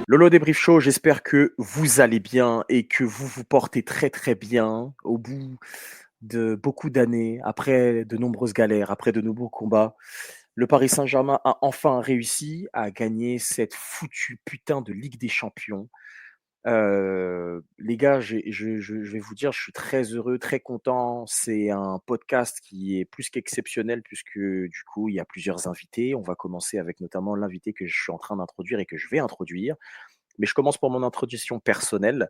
Lolo Débrief Show, j'espère que vous allez bien et que vous vous portez très très bien au bout de beaucoup d'années, après de nombreuses galères, après de nombreux combats. Le Paris Saint-Germain a enfin réussi à gagner cette foutue putain de Ligue des Champions. Les gars, je vais vous dire, je suis très heureux, très content. C'est un podcast qui est plus qu'exceptionnel puisque du coup, il y a plusieurs invités. On va commencer avec notamment l'invité que je suis en train d'introduire et que je vais introduire. Mais je commence pour mon introduction personnelle,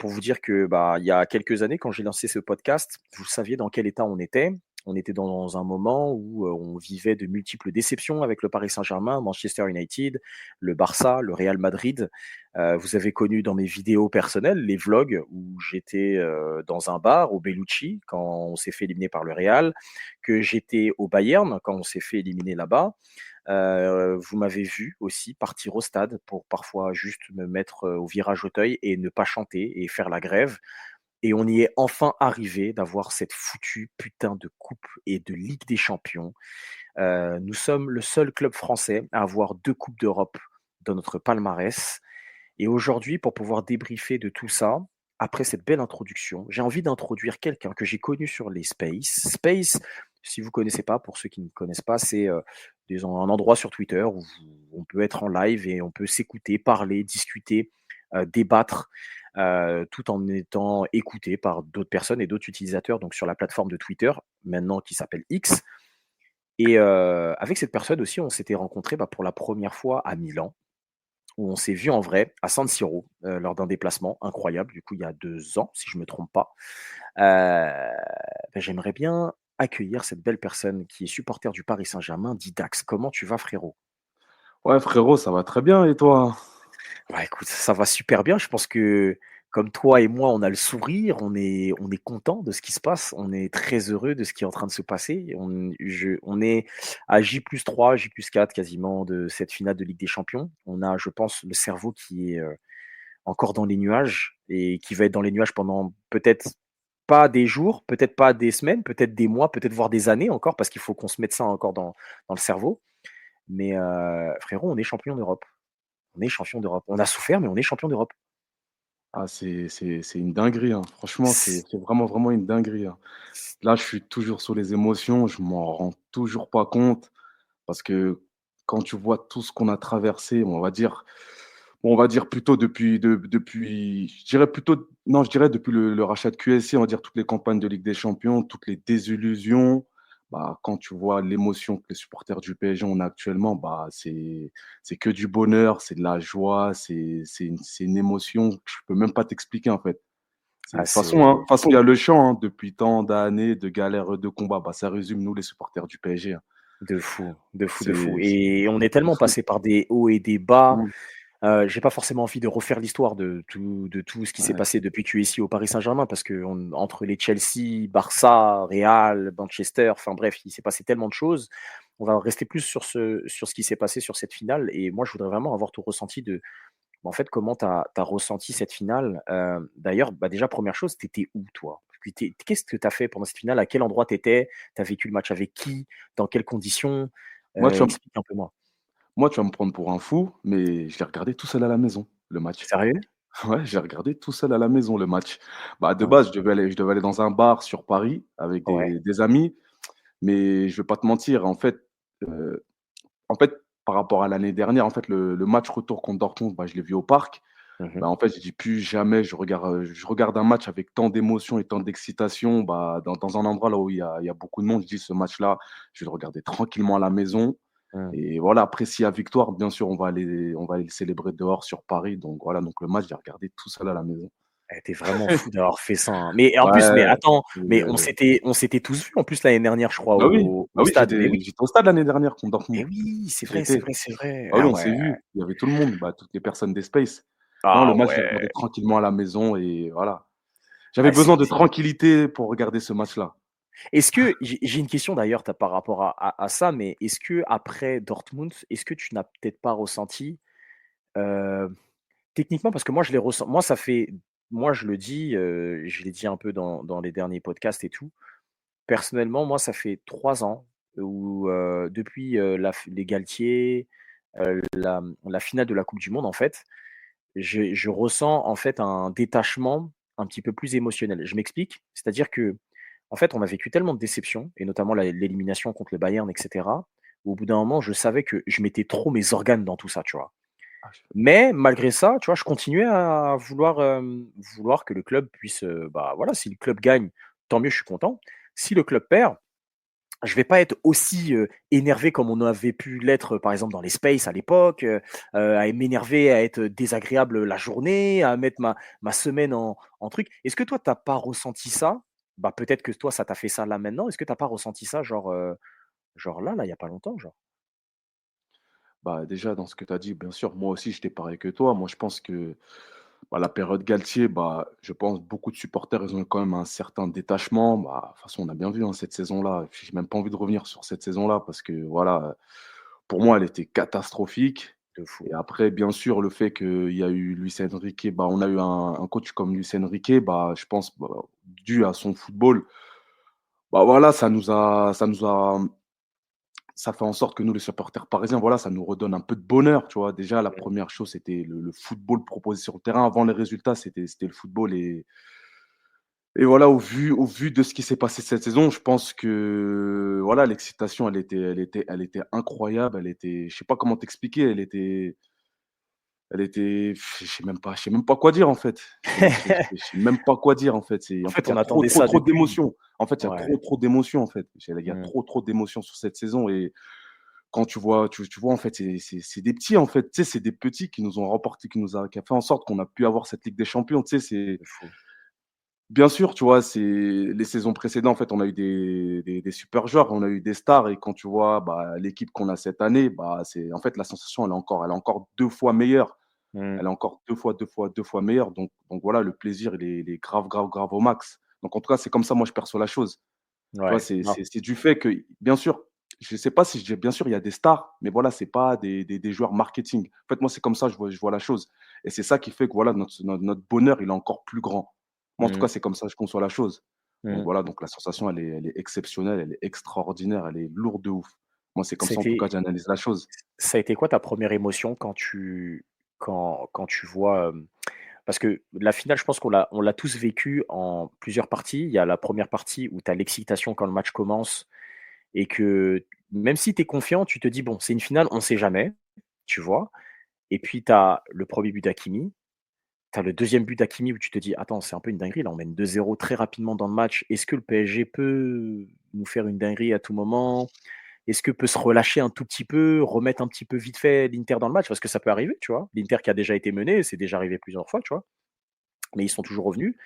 pour vous dire que, bah, il y a quelques années, quand j'ai lancé ce podcast, vous saviez dans quel état on était. On était dans un moment où on vivait de multiples déceptions avec le Paris Saint-Germain, Manchester United, le Barça, le Real Madrid. Vous avez connu dans mes vidéos personnelles les vlogs où j'étais dans un bar au Bellucci quand on s'est fait éliminer par le Real, que j'étais au Bayern quand on s'est fait éliminer là-bas. Vous m'avez vu aussi partir au stade pour parfois juste me mettre au virage Auteuil et ne pas chanter et faire la grève. Et on y est enfin arrivé d'avoir cette foutue putain de coupe et de Ligue des Champions. Nous sommes le seul club français à avoir 2 coupes d'Europe dans notre palmarès. Et aujourd'hui, pour pouvoir débriefer de tout ça, après cette belle introduction, j'ai envie d'introduire quelqu'un que j'ai connu sur les Space. Space, si vous ne connaissez pas, pour ceux qui ne connaissent pas, c'est un endroit sur Twitter où on peut être en live et on peut s'écouter, parler, discuter, débattre, tout en étant écouté par d'autres personnes et d'autres utilisateurs, donc sur la plateforme de Twitter, maintenant qui s'appelle X. Et avec cette personne aussi, on s'était rencontrés pour la première fois à Milan où on s'est vu en vrai à San Siro lors d'un déplacement incroyable, du coup il y a 2 ans, si je ne me trompe pas. J'aimerais bien accueillir cette belle personne qui est supporter du Paris Saint-Germain, Didax. Comment tu vas, frérot? Ouais, frérot, ça va très bien et toi? Ouais, écoute, ça va super bien. Je pense que comme toi et moi, on a le sourire, on est content de ce qui se passe, on est très heureux de ce qui est en train de se passer. On est à J+3, J+4 quasiment de cette finale de Ligue des Champions. On a, je pense, le cerveau qui est encore dans les nuages et qui va être dans les nuages pendant peut-être pas des jours, peut-être pas des semaines, peut-être des mois, peut-être voire des années encore, parce qu'il faut qu'on se mette ça encore dans le cerveau. Mais frérot, on est champion d'Europe. On est champion d'Europe. On a souffert, mais on est champion d'Europe. Ah, c'est une dinguerie, hein. Franchement, c'est vraiment, vraiment une dinguerie, hein. Là, je suis toujours sous les émotions, je m'en rends toujours pas compte parce que quand tu vois tout ce qu'on a traversé, on va dire plutôt depuis je dirais plutôt non, je dirais depuis le rachat de QSI, on va dire toutes les campagnes de Ligue des Champions, toutes les désillusions. Bah, quand tu vois l'émotion que les supporters du PSG ont actuellement, bah, c'est que du bonheur, c'est de la joie, c'est une émotion que je peux même pas t'expliquer, en fait. C'est de Ah, toute façon, hein, de c'est toute façon, il y a le chant, hein, depuis tant d'années de galères, de combats. Bah, ça résume nous, les supporters du PSG, hein. de fou, de fou, de fou. C'est Et on est c'est tellement fou. passé par des hauts et des bas. Mmh. J'ai pas forcément envie de refaire l'histoire de tout ce qui s'est Ouais. passé depuis QSI au Paris Saint-Germain parce que entre les Chelsea, Barça, Real, Manchester, enfin bref, il s'est passé tellement de choses. On va rester plus sur ce qui s'est passé sur cette finale. Et moi, je voudrais vraiment avoir tout ressenti en fait, comment tu as ressenti cette finale. D'ailleurs, bah déjà, première chose, tu étais où, toi? Qu'est-ce que tu as fait pendant cette finale? À quel endroit tu étais? Tu as vécu le match avec qui? Dans quelles conditions? Moi, tu vas m Explique un peu moi. Moi, tu vas me prendre pour un fou, mais je l'ai regardé tout seul à la maison, le match. Sérieux? Ouais, j'ai regardé tout seul à la maison, le match. Bah, de Ouais. base, je devais aller dans un bar sur Paris avec Ouais. des amis, mais je vais pas te mentir, heu, en fait, par rapport à l'année dernière, en fait, le match retour contre Dortmund, bah, je l'ai vu au parc. Mmh. Bah, en fait, j'ai dit: «Plus jamais je regarde un match avec tant d'émotion et tant d'excitation, bah, dans un endroit là où il y a beaucoup de monde». Je dis: «Ce match-là, je vais le regarder tranquillement à la maison». Mmh. Et voilà, après s'il y a victoire, bien sûr, on va aller le célébrer dehors sur Paris. Donc voilà, donc le match, j'ai regardé tout seul à la maison. Tu vraiment fou d'avoir fait ça, hein. Mais en plus, mais Ouais, attends, mais heu, on s'était tous vus en plus l'année dernière, je crois, bah oui, au stade. Mais oui, j'étais au stade l'année dernière contre mais Dortmund. oui, c'est J'y vrai, c'est étais. vrai, c'est vrai. Bah oui, Ah on ouais, s'est vus. Il y avait tout le monde, bah, toutes les personnes des Space. Non, le ah match, je l'ai ouais, regardé tranquillement à la maison et voilà. J'avais ah besoin de tranquillité pour regarder ce match-là. est-ce que j'ai une question d'ailleurs par rapport à ça, mais est-ce que après Dortmund, est-ce que tu n'as peut-être pas ressenti, heu, techniquement parce que moi je l'ai ressenti, moi ça fait moi je le dis, je l'ai dit un peu dans les derniers podcasts et tout. Personnellement, moi ça fait 3 ans où, depuis, la f les Galtier, la finale de la coupe du monde, en fait, je ressens, en fait, un détachement un petit peu plus émotionnel. Je m'explique, c'est-à-dire qu'en fait, on a vécu tellement de déceptions et notamment l'élimination contre le Bayern et cetera, où au bout d'un moment, je savais que je mettais trop mes organes dans tout ça, tu vois? Ah, je Mais malgré ça, tu vois, je continuais à vouloir que le club puisse, bah, voilà, si le club gagne, tant mieux, je suis content. Si le club perd, je vais pas être aussi, énervé comme on avait pu l'être, par exemple, dans les Space à l'époque, à m'énerver, à être désagréable la journée, à mettre ma semaine en truc. Est-ce que toi, tu as pas ressenti ça? Bah, peut-être que toi, ça t'a fait ça là maintenant. Est-ce que tu as pas ressenti ça genre là, il y a pas longtemps, genre? Bah, déjà, dans ce que tu as dit, bien sûr, moi aussi, j'étais pareil que toi. Moi, je pense que bah, la période Galtier, bah, je pense beaucoup de supporters, ils ont quand même un certain détachement. Bah, de toute façon, on a bien vu hein, cette saison-là. J'ai même pas envie de revenir sur cette saison-là parce que, voilà, pour moi, elle était catastrophique. De fou. Et après, bien sûr, le fait qu'il y a eu Luis Enrique, bah, on a eu un coach comme Luis Enrique, bah, je pense, bah, dû à son football, bah, voilà, ça fait en sorte que nous, les supporters parisiens, voilà, ça nous redonne un peu de bonheur, tu vois. Déjà, la Mmh. première chose, c'était le football proposé sur le terrain. Avant les résultats, c'était le football. Et voilà, au vu de ce qui s'est passé cette saison, je pense que voilà, l'excitation, elle était incroyable. Je sais pas comment t'expliquer, je sais même pas quoi dire en fait. Je sais même pas quoi dire en fait. En En fait, fait, il y on a trop, attendait trop, ça trop depuis. d'émotions. En fait, il y a Ouais. trop, trop d'émotions en fait. Il y a Mmh. trop, trop d'émotions sur cette saison et quand tu vois, en fait, c'est des petits, en fait, tu sais, c'est des petits qui nous ont remporté, qui a fait en sorte qu'on a pu avoir cette Ligue des Champions, tu sais, c'est De fou. bien sûr, tu vois, c'est les saisons précédentes, en fait, on a eu des super joueurs, on a eu des stars et quand tu vois, bah, l'équipe qu'on a cette année, bah, c'est en fait, la sensation, elle est encore 2 fois meilleure. Mmh. Elle est encore 2 fois meilleure donc voilà, le plaisir, il est grave, grave, grave au max. Donc en tout cas, c'est comme ça, moi, je perçois la chose. Tu vois, Ouais. c'est Non. c'est c'est du fait que, bien sûr, je sais pas si je dis bien sûr, il y a des stars, mais voilà, c'est pas des joueurs marketing. En fait, moi, c'est comme ça, je vois la chose et c'est ça qui fait que, voilà, notre bonheur, il est encore plus grand. Moi, en tout Mmh. cas, c'est comme ça que je conçois la chose. Donc Mmh. voilà, donc la sensation, elle est exceptionnelle, elle est extraordinaire, elle est lourde de ouf. Moi, c'est comme ça, en tout C'était cas, j'analyse la chose. Ça a été quoi ta première émotion quand tu vois, parce que la finale, je pense qu'on l'a tous vécu en plusieurs parties. Il y a la première partie où tu as l'excitation quand le match commence et que même si tu es confiant, tu te dis: «Bon, c'est une finale, on ne sait jamais», tu vois? Et puis tu as le premier but d'Hakimi, tu as le deuxième but d'Hakimi où tu te dis: «Attends, c'est un peu une dinguerie là, on mène 2-0 très rapidement dans le match. Est-ce que le PSG peut nous faire une dinguerie à tout moment?» Est-ce que peut se relâcher un tout petit peu, remettre un petit peu vite fait l'Inter dans le match? Parce que ça peut arriver, tu vois? L'Inter qui a déjà été mené, c'est déjà arrivé plusieurs fois, tu vois? Mais ils sont toujours revenus.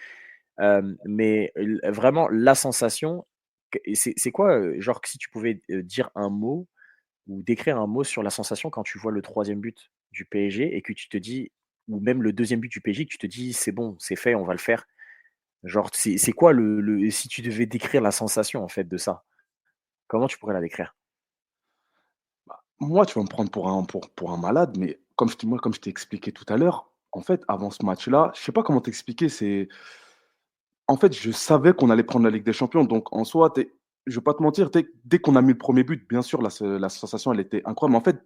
Mais vraiment la sensation, c'est quoi, genre si tu pouvais, dire un mot ou décrire un mot sur la sensation quand tu vois le troisième but du PSG et que tu te dis ou même le deuxième but du PSG, que tu te dis: «C'est bon, c'est fait, on va le faire». Genre c'est quoi le si tu devais décrire la sensation en fait de ça, comment tu pourrais la décrire? Moi, tu vas me prendre pour un malade, mais comme je t'ai expliqué tout à l'heure, en fait, avant ce match-là, je sais pas comment t'expliquer, en fait, je savais qu'on allait prendre la Ligue des Champions, donc en soi, je vais pas te mentir, dès qu'on a mis le premier but, bien sûr, la sensation, elle était incroyable. Mais en fait,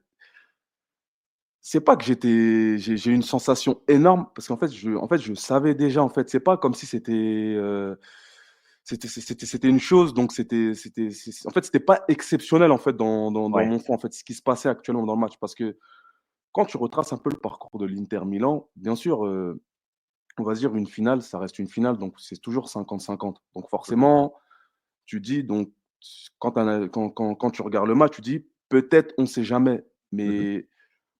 c'est pas que j'ai eu une sensation énorme parce qu'en fait, je savais déjà, en fait. C'est pas comme si c'était une chose, donc en fait, c'était pas exceptionnel, en fait, dans Ouais. mon fond, en fait, ce qui se passait actuellement dans le match. Parce que quand tu retraces un peu le parcours de l'Inter Milan, bien sûr, on va dire une finale, ça reste une finale, donc c'est toujours 50-50. Donc Mmh. forcément, tu dis donc quand tu regardes le match, tu dis: «Peut-être, on ne sait jamais». Mmh. Mais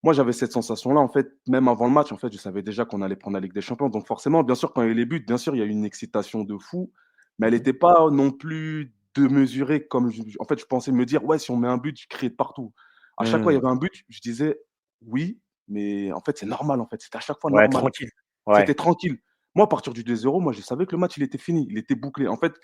moi, j'avais cette sensation-là, en fait, même avant le match, en fait, je savais déjà qu'on allait prendre la Ligue des Champions. Donc forcément, bien sûr, quand il y a eu les buts, bien sûr, il y a eu une excitation de fou, mais elle Mmh. n'était pas non plus démesurée comme en fait, je pensais me dire: «Ouais, si on met un but, je criais de partout». À chaque fois, il y Mmh. avait un but, je disais: «Oui», mais en fait, c'est normal, en fait, c'était à chaque fois Ouais, normal. tranquille. C'était Ouais. tranquille. Moi, à partir du 2-0, moi, je savais que le match, il était fini, il était bouclé. En fait,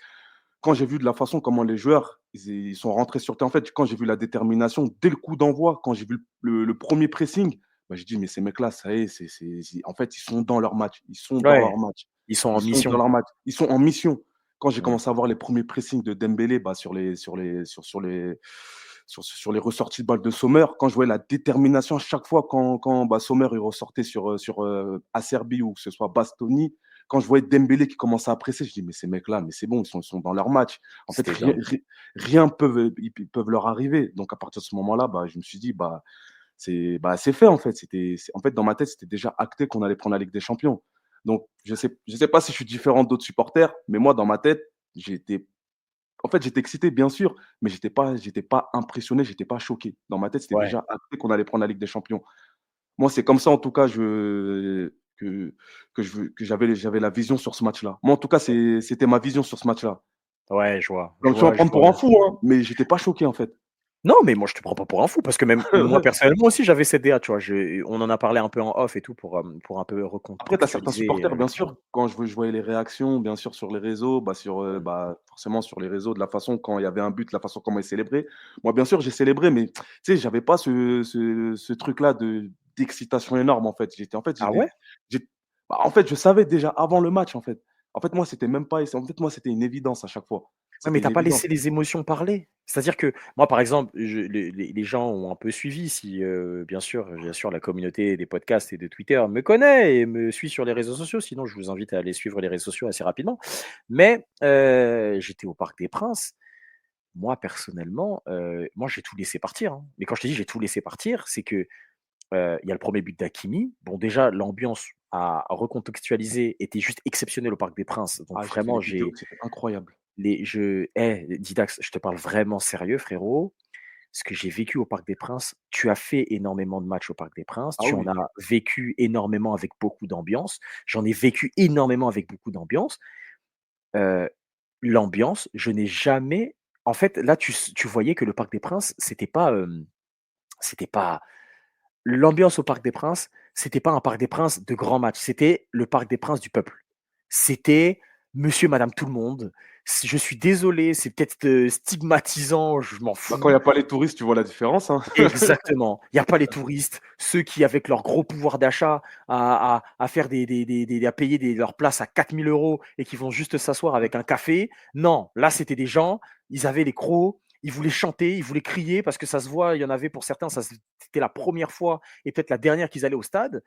quand j'ai vu de la façon comment les joueurs, ils sont rentrés sur terrain, en fait, quand j'ai vu la détermination dès le coup d'envoi, quand j'ai vu le 1er pressing, bah, j'ai dit: «Mais ces mecs-là, ça y est, en fait, ils sont dans leur match, ils sont dans Ouais, leur match, ils sont ils en sont dans mission. leur match, ils sont en mission». Quand j'ai Mmh. commencé à voir les premiers pressings de Dembélé, bah, sur les ressorties de balles de Sommer, quand je voyais la détermination à chaque fois quand Sommer il ressortait sur Acerbi ou que ce soit Bastoni, quand je voyais Dembélé qui commençait à presser, je dis mais ces mecs-là, mais c'est bon, ils sont dans leur match. En fait, C'était dingue. rien ils peuvent leur arriver. Donc à partir de ce moment-là, je me suis dit c'est fait en fait. En fait dans ma tête, c'était déjà acté qu'on allait prendre la Ligue des Champions. Donc je sais pas si je suis différent d'autres supporters, mais moi dans ma tête, j'étais j'étais excité, bien sûr, mais j'étais pas impressionné, j'étais pas choqué. Dans ma tête, c'était Ouais. déjà acté qu'on allait prendre la Ligue des Champions. Moi, c'est comme ça, en tout cas, que j'avais la vision sur ce match-là. Moi, en tout cas, c'était ma vision sur ce match-là. Ouais, je vois, Donc, tu vas en je prendre vois. pour un fou, hein, mais j'étais pas choqué, en fait. Non, mais moi, je te prends pas pour un fou parce que même moi, personnellement aussi, j'avais cette DA, tu vois? On en a parlé un peu en off et tout pour un peu Après, tu as certains recontextualiser, supporters, le bien truc. sûr, quand je voyais les réactions, bien sûr, sur les réseaux, Mmh. forcément sur les réseaux, de la façon quand il y avait un but, la façon comment ils célébraient. Moi, bien sûr, j'ai célébré, mais tu sais, j'avais pas ce truc-là d'excitation énorme, en fait. Ah ouais? J'ai en fait, je savais déjà avant le match, en fait. En fait, moi, c'était même pas en fait, moi, c'était une évidence à chaque fois. Ouais, mais C'était tu une as pas évidence. laissé les émotions parler. C'est-à-dire que moi, par exemple, je les gens ont un peu suivi si, bien sûr, la communauté des podcasts et de Twitter me connaît et me suit sur les réseaux sociaux. Sinon, je vous invite à aller suivre les réseaux sociaux assez rapidement. Mais, j'étais au Parc des Princes. Moi, personnellement, moi, j'ai tout laissé partir, hein. Mais quand je te dis: «J'ai tout laissé partir», c'est que, il y a le premier but d'Hakimi. Bon, déjà, l'ambiance à recontextualiser était juste exceptionnelle au Parc des Princes. Donc Ah, j'ai vu les vraiment, vidéos, c'était incroyable. Didax, je te parle vraiment sérieux, frérot. Ce que j'ai vécu au Parc des Princes, tu as fait énormément de matchs au Parc des Princes, Ah tu en oui. as vécu énormément avec beaucoup d'ambiance. J'en ai vécu énormément avec beaucoup d'ambiance. Heu, L'ambiance, je n'ai jamais en fait, là, tu voyais que le Parc des Princes, c'était pas l'ambiance au Parc des Princes, c'était pas un Parc des Princes de grands matchs, c'était le Parc des Princes du peuple. C'était monsieur, madame, tout le monde. Je suis désolé, c'est peut-être, stigmatisant, je m'en Bah, quand il y fous. a pas les touristes, tu vois la différence, hein. Exactement. Il y a pas les touristes, ceux qui, avec leur gros pouvoir d'achat, à faire à payer leurs places à 4 000 € et qui vont juste s'asseoir avec un café. Non, là, c'était des gens, ils avaient les crocs, ils voulaient chanter, ils voulaient crier parce que ça se voit, il y en avait pour certains, c'était la première fois et peut-être la dernière qu'ils allaient au stade,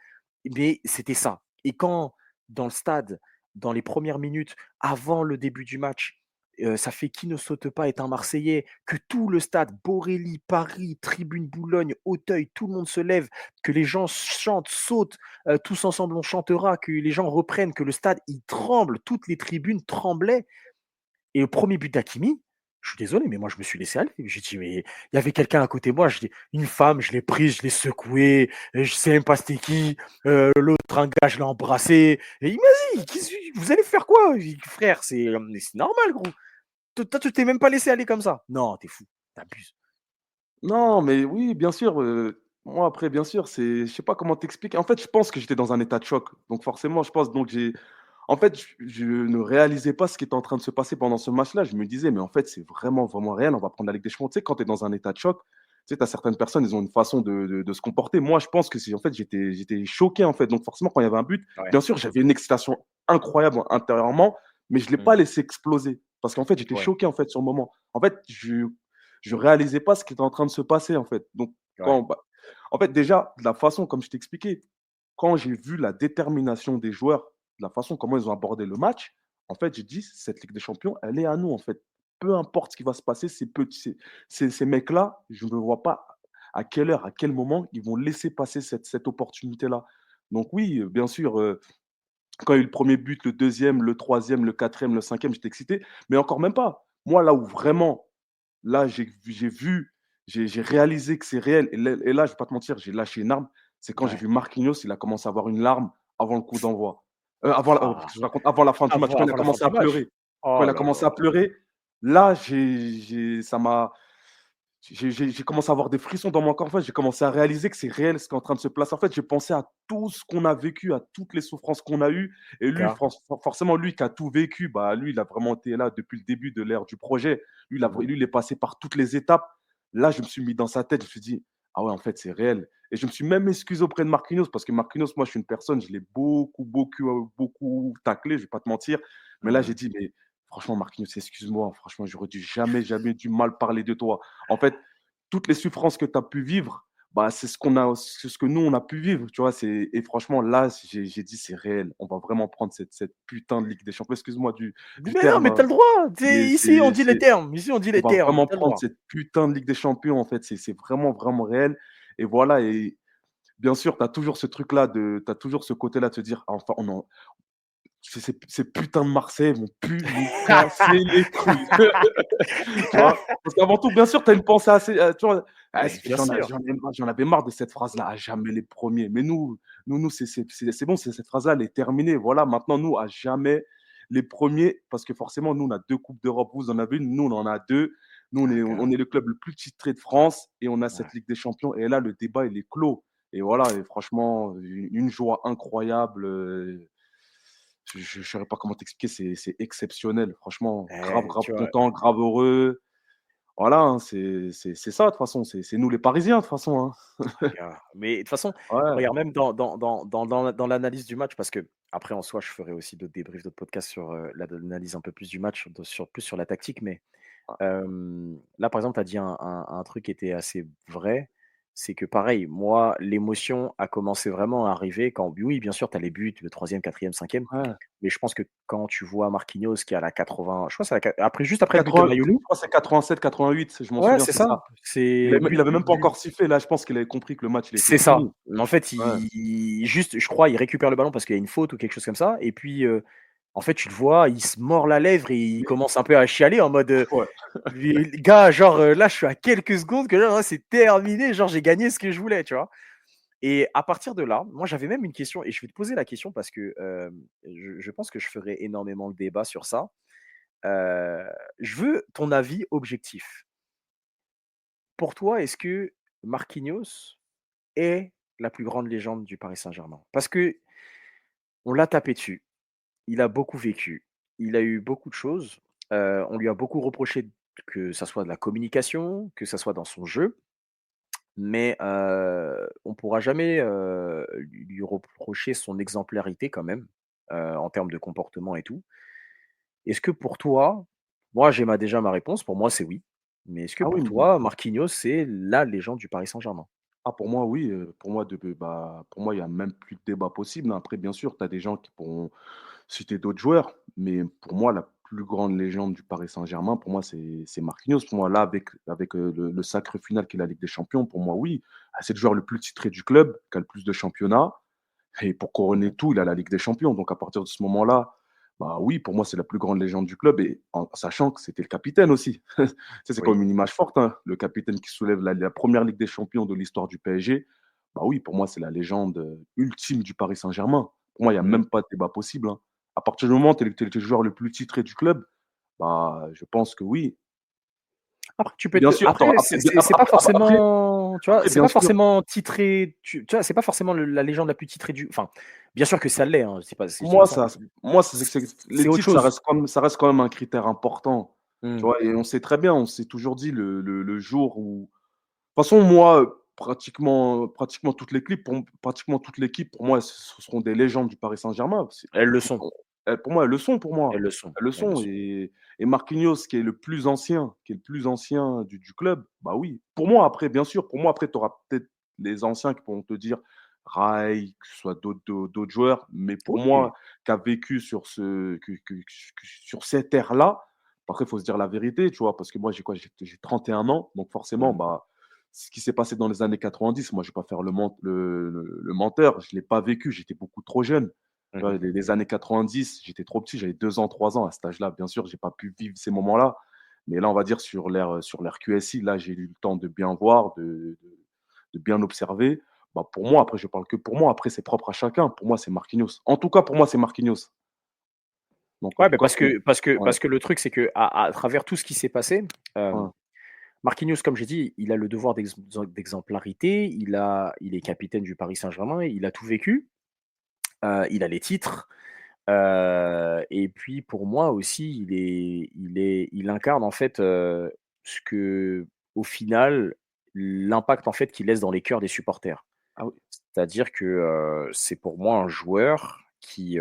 mais c'était ça. Et quand dans le stade, dans les premières minutes, avant le début du match, ça fait «Qui ne saute pas est un Marseillais», que tout le stade, Borély, Paris, Tribune Boulogne, Auteuil, tout le monde se lève, que les gens chantent, sautent, tous ensemble on chantera, que les gens reprennent, que le stade il tremble, toutes les tribunes tremblaient. Et le premier but d'Hakimi, je suis désolé, mais moi je me suis laissé aller. J'ai dit: «Mais» il y avait quelqu'un à côté de moi, une femme, je l'ai prise, je l'ai secouée, je sais même pas c'était qui, l'autre un gars, je l'ai embrassé et il m'a dit: «Vous allez faire quoi?» J'ai dit: «Frère, c'est normal gros. Toi tu t'es même pas laissé aller comme ça?» «Non, tu es fou, tu abuses». Non, mais oui, bien sûr, moi après bien sûr, je sais pas comment t'expliquer. En fait, je pense que j'étais dans un état de choc. Donc forcément, je pense donc j'ai en fait, je ne réalisais pas ce qui était en train de se passer pendant ce match-là. Je me disais: «Mais en fait, c'est vraiment, vraiment réel, on va prendre la Ligue des Champions». Tu sais, quand tu es dans un état de choc, tu sais, tu as certaines personnes, ils ont une façon de se comporter. Moi, je pense que c'est en fait, j'étais choqué, en fait. Donc forcément, quand il y avait un but, Ouais. bien sûr, j'avais une excitation incroyable intérieurement, mais je ne l'ai Mmh. pas laissé exploser parce qu'en fait, j'étais Ouais, choqué, en fait, sur le moment. En fait, je réalisais pas ce qui était en train de se passer, en fait. Donc ouais, en fait, déjà, de la façon comme je t'expliquais, quand j'ai vu la détermination des joueurs, la façon comment ils ont abordé le match, en fait, j'ai dit: «Cette Ligue des Champions, elle est à nous, en fait. Peu importe ce qui va se passer, ces mecs-là, je ne vois pas à quelle heure, à quel moment ils vont laisser passer cette opportunité-là». Donc oui, bien sûr, quand il y a eu le premier but, le deuxième, le troisième, le quatrième, le cinquième, j'étais excité, mais encore même pas. Moi, là où vraiment, là, j'ai réalisé que c'est réel et là, je vais pas te mentir, j'ai lâché une larme, c'est quand j'ai ouais. vu Marquinhos, il a commencé à avoir une larme avant le coup d'envoi. Qu'est-ce Ah, que je raconte? Avant la fin du match, quand il a avant la fin commencé du à match? pleurer. Quand Oh il a là commencé là. à pleurer, là, j'ai ça m'a j'ai commencé à avoir des frissons dans mon corps. En fait, j'ai commencé à réaliser que c'est réel ce qui est en train de se passer. En fait, j'ai pensé à tout ce qu'on a vécu, à toutes les souffrances qu'on a eues. Et lui, Gars. forcément, lui qui a tout vécu, lui, il a vraiment été là depuis le début de l'ère du projet. Mmh. Lui, il est passé par toutes les étapes. Là, je me suis mis dans sa tête. Je me suis dit, ah ouais, en fait, c'est réel. Et je me suis même excusé auprès de Marquinhos parce que Marquinhos, moi, je suis une personne, je l'ai beaucoup, beaucoup, beaucoup taclé, je ne vais pas te mentir. Mais là, Mmh. j'ai dit, mais franchement, Marquinhos, excuse-moi. Franchement, j'aurais dû jamais, jamais dû mal parler de toi. En fait, toutes les souffrances que tu as pu vivre, bah, c'est ce que nous, on a pu vivre, tu vois. Et franchement, là, j'ai dit, c'est réel. On va vraiment prendre cette putain de Ligue des Champions. Excuse-moi du Mais non, terme, mais t'as le droit. mais Ici, on dit les termes. Ici, on dit on les va termes. vraiment T'as le prendre droit. cette putain de Ligue des Champions, en fait. C'est vraiment, vraiment réel. Et voilà. Et bien sûr, tu as toujours ce truc-là, tu as toujours ce côté-là de se dire, ah, enfin, ces putains de Marseille vont plus nous casser les couilles. Tu vois? Parce qu'avant tout, bien sûr, tu as une pensée assez, tu vois? Ah, Mais bien sûr. j'en avais marre de cette phrase-là: «À jamais les premiers». Mais nous, c'est bon, cette phrase-là, elle est terminée. Voilà, maintenant, nous, à jamais les premiers, parce que forcément, nous, on a 2 coupes d'Europe, vous en avez une, nous, on en a 2. Nous, Ah, gars. on est le club le plus titré de France et on a Ouais. cette Ligue des Champions et là, le débat, il est clos. Et voilà. Et franchement, une joie incroyable, je ne saurais pas comment t'expliquer, c'est exceptionnel. Franchement, grave, grave Tu vois, content, grave heureux. Voilà, hein, c'est ça de toute façon, c'est nous les Parisiens de toute façon, hein. gars. Mais de toute façon, Ouais, regarde, même dans l'analyse du match, parce que après, en soi, je ferai aussi d'autres débriefs, d'autres podcasts sur l'analyse un peu plus du match, plus sur la tactique. Mais là, par exemple, tu as dit un truc qui était assez vrai. C'est que pareil, moi, l'émotion a commencé vraiment à arriver quand, oui, bien sûr, tu as les buts, le troisième, quatrième, cinquième. ouais. Mais je pense que quand tu vois Marquinhos qui est à la 80, je crois que c'est après, juste après le but de 80, je Mayulu. crois que c'est 87-88, je m'en Ouais, souviens, c'est c'est ça. ça. C'est Il but, avait même pas encore sifflé, là, je pense qu'il avait compris que le match, il était c'est ça. fini. Mais en fait, Ouais. juste, je crois, il récupère le ballon parce qu'il y a une faute ou quelque chose comme ça. Et puis, en fait, tu le vois, il se mord la lèvre et il Mais commence un peu à chialer en mode, ouais. Gars, genre, là, je suis à quelques secondes que genre, c'est terminé, genre, j'ai gagné ce que je voulais, tu vois. Et à partir de là, moi, j'avais même une question et je vais te poser la question parce que je pense que je ferai énormément de débat sur ça. Heu, je veux ton avis objectif. Pour toi, est-ce que Marquinhos est la plus grande légende du Paris Saint-Germain? Parce que on l'a tapé dessus, il a beaucoup vécu, il a eu beaucoup de choses, on lui a beaucoup reproché que ça soit de la communication, que ça soit dans son jeu, mais on pourra jamais, lui reprocher son exemplarité quand même, en termes de comportement et tout. Est-ce que pour toi, moi j'ai déjà ma réponse, pour moi c'est oui, mais est-ce que Ah oui, pour toi, Marquinhos, c'est la légende du Paris Saint-Germain? ah pour moi oui, pour moi, il y a même plus de débat possible, hein. Après bien sûr, tu as des gens qui pourront citer d'autres joueurs, mais pour moi, la plus grande légende du Paris Saint-Germain, pour moi, c'est Marquinhos. Pour moi, là, avec le sacre final qui est la Ligue des Champions, pour moi, oui. Ah, c'est le joueur le plus titré du club, qui a le plus de championnats. Et pour couronner Mmh. tout, il a la Ligue des Champions. Donc, à partir de ce moment-là, bah oui, pour moi, c'est la plus grande légende du club. Et en sachant que c'était le capitaine aussi. Ça, c'est quand Oui. même une image forte, hein. Le capitaine qui soulève la première Ligue des Champions de l'histoire du PSG. Bah oui, pour moi, c'est la légende ultime du Paris Saint-Germain. Pour moi, il n'y a Mmh. même pas de débat possible, hein. À partir du moment où tu es le joueur le plus titré du club, bah, je pense que oui. Après, tu peux Bien te sûr, après, c'est pas forcément, tu vois, après, c'est bien pas sûr, forcément titré, tu vois, c'est pas forcément la légende la plus titrée du, enfin, bien sûr que ça l'est, hein, c'est pas, je dis pas moi, ça, ça, mais moi, les c'est autre titres, chose. ça reste quand même un critère important. Tu Mmh. vois, et on sait très bien, on s'est toujours dit le jour où. De toute façon, moi, pratiquement toute l'équipe, pour moi, ce seront des légendes du Paris Saint-Germain. Elles le sont, Pour moi, elles le sont pour elles moi. le sont, Elles le elles le sont. sont. Et Marquinhos, qui est le plus ancien du club, bah oui. Pour moi, après, bien sûr, pour moi, après, tu auras peut-être les anciens qui pourront te dire Rai, que ce soit d'autres joueurs, mais pour Oui. moi, qui a vécu sur cette ère-là, après, il faut se dire la vérité, tu vois, parce que moi, j'ai quoi? J'ai 31 ans, donc forcément, Mmh. bah, ce qui s'est passé dans les années 90, moi, je ne vais pas faire le menteur, je ne l'ai pas vécu, j'étais beaucoup trop jeune. Tu vois, Mmh. les années 90, j'étais trop petit, j'avais 2 ans, 3 ans à cet âge-là. Bien sûr, j'ai pas pu vivre ces moments-là. Mais là, on va dire sur l'ère QSI, là, j'ai eu le temps de bien voir, de bien observer. Bah, pour moi, après, je parle que pour moi. Après, c'est propre à chacun. Pour moi, c'est Marquinhos. En tout cas, pour moi, c'est Marquinhos. Donc, en Ouais, tout mais cas, ouais, parce que le truc, c'est qu'à travers tout ce qui s'est passé, ouais, Marquinhos, comme j'ai dit, il a le devoir d'exemplarité, il est capitaine du Paris Saint-Germain, il a tout vécu, il a les titres, et puis pour moi aussi, il incarne en fait, ce que au final, l'impact en fait qu'il laisse dans les cœurs des supporters. ah oui, C'est-à-dire que, c'est pour moi un joueur qui,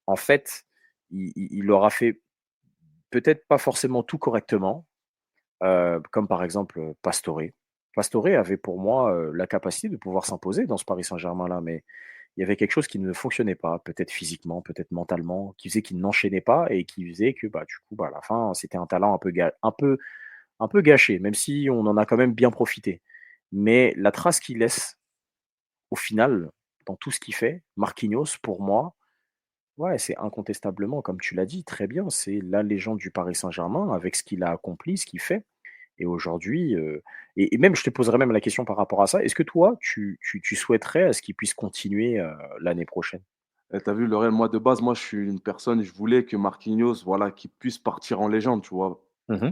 en fait, il aura fait peut-être pas forcément tout correctement, comme par exemple, Pastore. Pastore avait pour moi la capacité de pouvoir s'imposer dans ce Paris Saint-Germain-là, mais il y avait quelque chose qui ne fonctionnait pas, peut-être physiquement, peut-être mentalement, qui faisait qu'il n'enchaînait pas et qui faisait que bah, du coup, bah, à la fin, c'était un talent un peu gâché, même si on en a quand même bien profité. Mais la trace qu'il laisse au final, dans tout ce qu'il fait, Marquinhos, pour moi, ouais, c'est incontestablement, comme tu l'as dit très bien, c'est la légende du Paris Saint-Germain avec ce qu'il a accompli, ce qu'il fait. Et aujourd'hui, et même je te poserais même la question par rapport à ça. Est-ce que toi, tu souhaiterais à ce qu'il puisse continuer, l'année prochaine? Et tu vu, Lorraine, moi, de base, moi, je suis une personne, je voulais que Marquinhos, voilà, qu'il puisse partir en légende, tu vois? Mmh.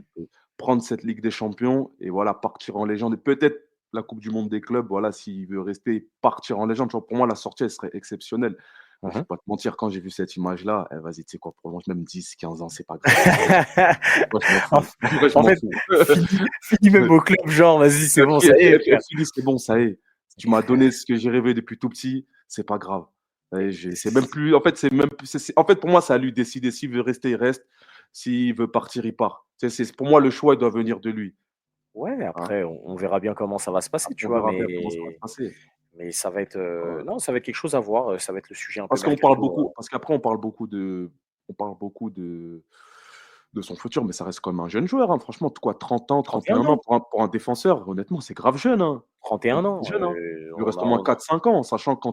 Prendre cette Ligue des champions et voilà, partir en légende et peut-être la coupe du monde des clubs, voilà, s'il veut rester, partir en légende, tu vois? Pour moi, la sortie, elle serait exceptionnelle. Mais je vais Mmh. pas te mentir, quand j'ai vu cette image-là, vas-y, tu sais quoi? Prolonge même 10, 15 ans, c'est pas grave. Moi, je m'en En fous. Moi, je en m'en fait, fous. fini même au club, genre: «Vas-y, c'est bon, ça y est, Et frère». puis, c'est bon, ça y est. Tu m'as donné ce que j'ai rêvé depuis tout petit, c'est pas grave. Et c'est même plus, en fait, c'est même plus, en fait, pour moi, c'est à lui de décider. S'il veut rester, il reste. S'il veut partir, il part. Tu sais, pour moi, le choix, il doit venir de lui. Ouais, Hein. après on verra bien comment ça va se passer, tu Après, on vois? verra bien comment ça va se passer. Mais ça va être, Ouais. non, ça va être quelque chose à voir, ça va être le sujet un peu Parce qu'on parle mercato, beaucoup, parce qu'après, on parle beaucoup de son futur, mais ça reste quand même un jeune joueur, hein. Franchement, quoi, 30 ans, 31 31 ans ans, pour un défenseur, honnêtement, c'est grave jeune, hein. 31 C'est ans, jeune, hein. Il lui on reste a au moins on 4, 5 ans, sachant que quand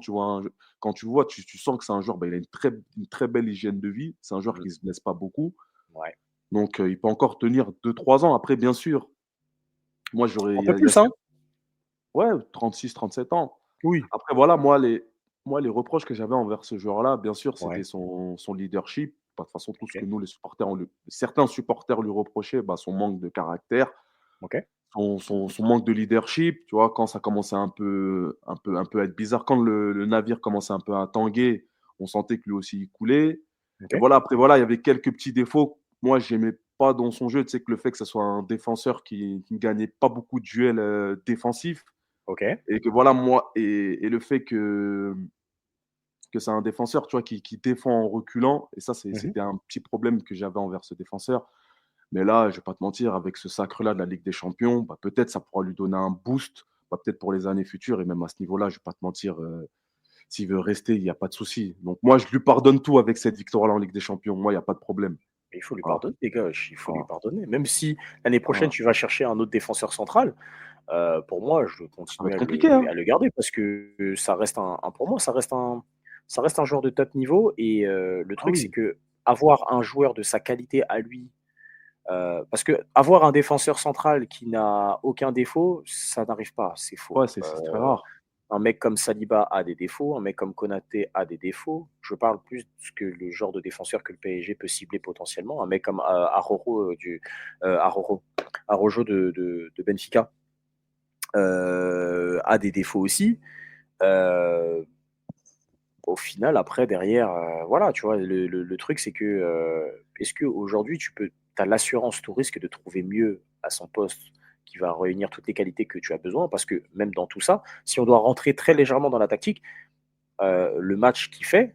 tu vois, tu sens que c'est un joueur, bah, il a une très belle hygiène de vie. C'est un joueur mmh, qui se blesse pas beaucoup, ouais. donc il peut encore tenir 2, 3 ans. Après, bien sûr, moi, j'aurais Un il y peu a il y a plus, hein? ouais, 36, 37 ans. Oui. Après voilà, moi les reproches que j'avais envers ce joueur-là, bien sûr, c'était Ouais, son leadership. Bah, de toute façon, tout ce que OK, nous les supporters, certains supporters lui reprochaient, bah, son manque de caractère, OK. son manque de leadership, tu vois? Quand ça commençait un peu à être bizarre, quand le navire commençait un peu à tanguer, on sentait que lui aussi il coulait. Et OK, voilà, après voilà, il y avait quelques petits défauts. Moi, j'aimais pas dans son jeu, tu sais, que le fait que ce soit un défenseur qui ne gagnait pas beaucoup de duels, défensifs, OK. et que voilà, moi, et le fait que c'est un défenseur, tu vois, qui défend en reculant, et ça, Mmh mh. c'était un petit problème que j'avais envers ce défenseur. Mais là, je vais pas te mentir, avec ce sacre-là de la Ligue des champions, bah, peut-être ça pourra lui donner un boost, bah, peut-être pour les années futures, et même à ce niveau-là, je vais pas te mentir, s'il veut rester, il y a pas de souci. Donc moi, je lui pardonne tout avec cette victoire-là en Ligue des champions. Moi, il y a pas de problème. Il faut lui Voilà, pardonner, les gars, il faut lui voilà, pardonner. Même si l'année prochaine, voilà. tu vas chercher un autre défenseur central, pour moi, je Ça va continue être compliqué, hein? à le garder parce que ça reste pour moi, ça reste un joueur de top niveau et le Ah truc, c'est oui. que avoir un joueur de sa qualité à lui, parce que avoir un défenseur central qui n'a aucun défaut, ça n'arrive pas, c'est faux. Ouais, c'est très rare. Un mec comme Saliba a des défauts, un mec comme Konaté a des défauts. Je parle plus de ce que le genre de défenseur que le PSG peut cibler potentiellement. Un mec comme Araujo de Benfica a des défauts aussi. Euh, Au final, après, derrière, voilà, tu vois, le truc, c'est que est-ce qu'aujourd'hui, tu as l'assurance tout risque de trouver mieux à son poste qui va réunir toutes les qualités que tu as besoin? Parce que même dans tout ça, si on doit rentrer très légèrement dans la tactique, le match qu'il fait,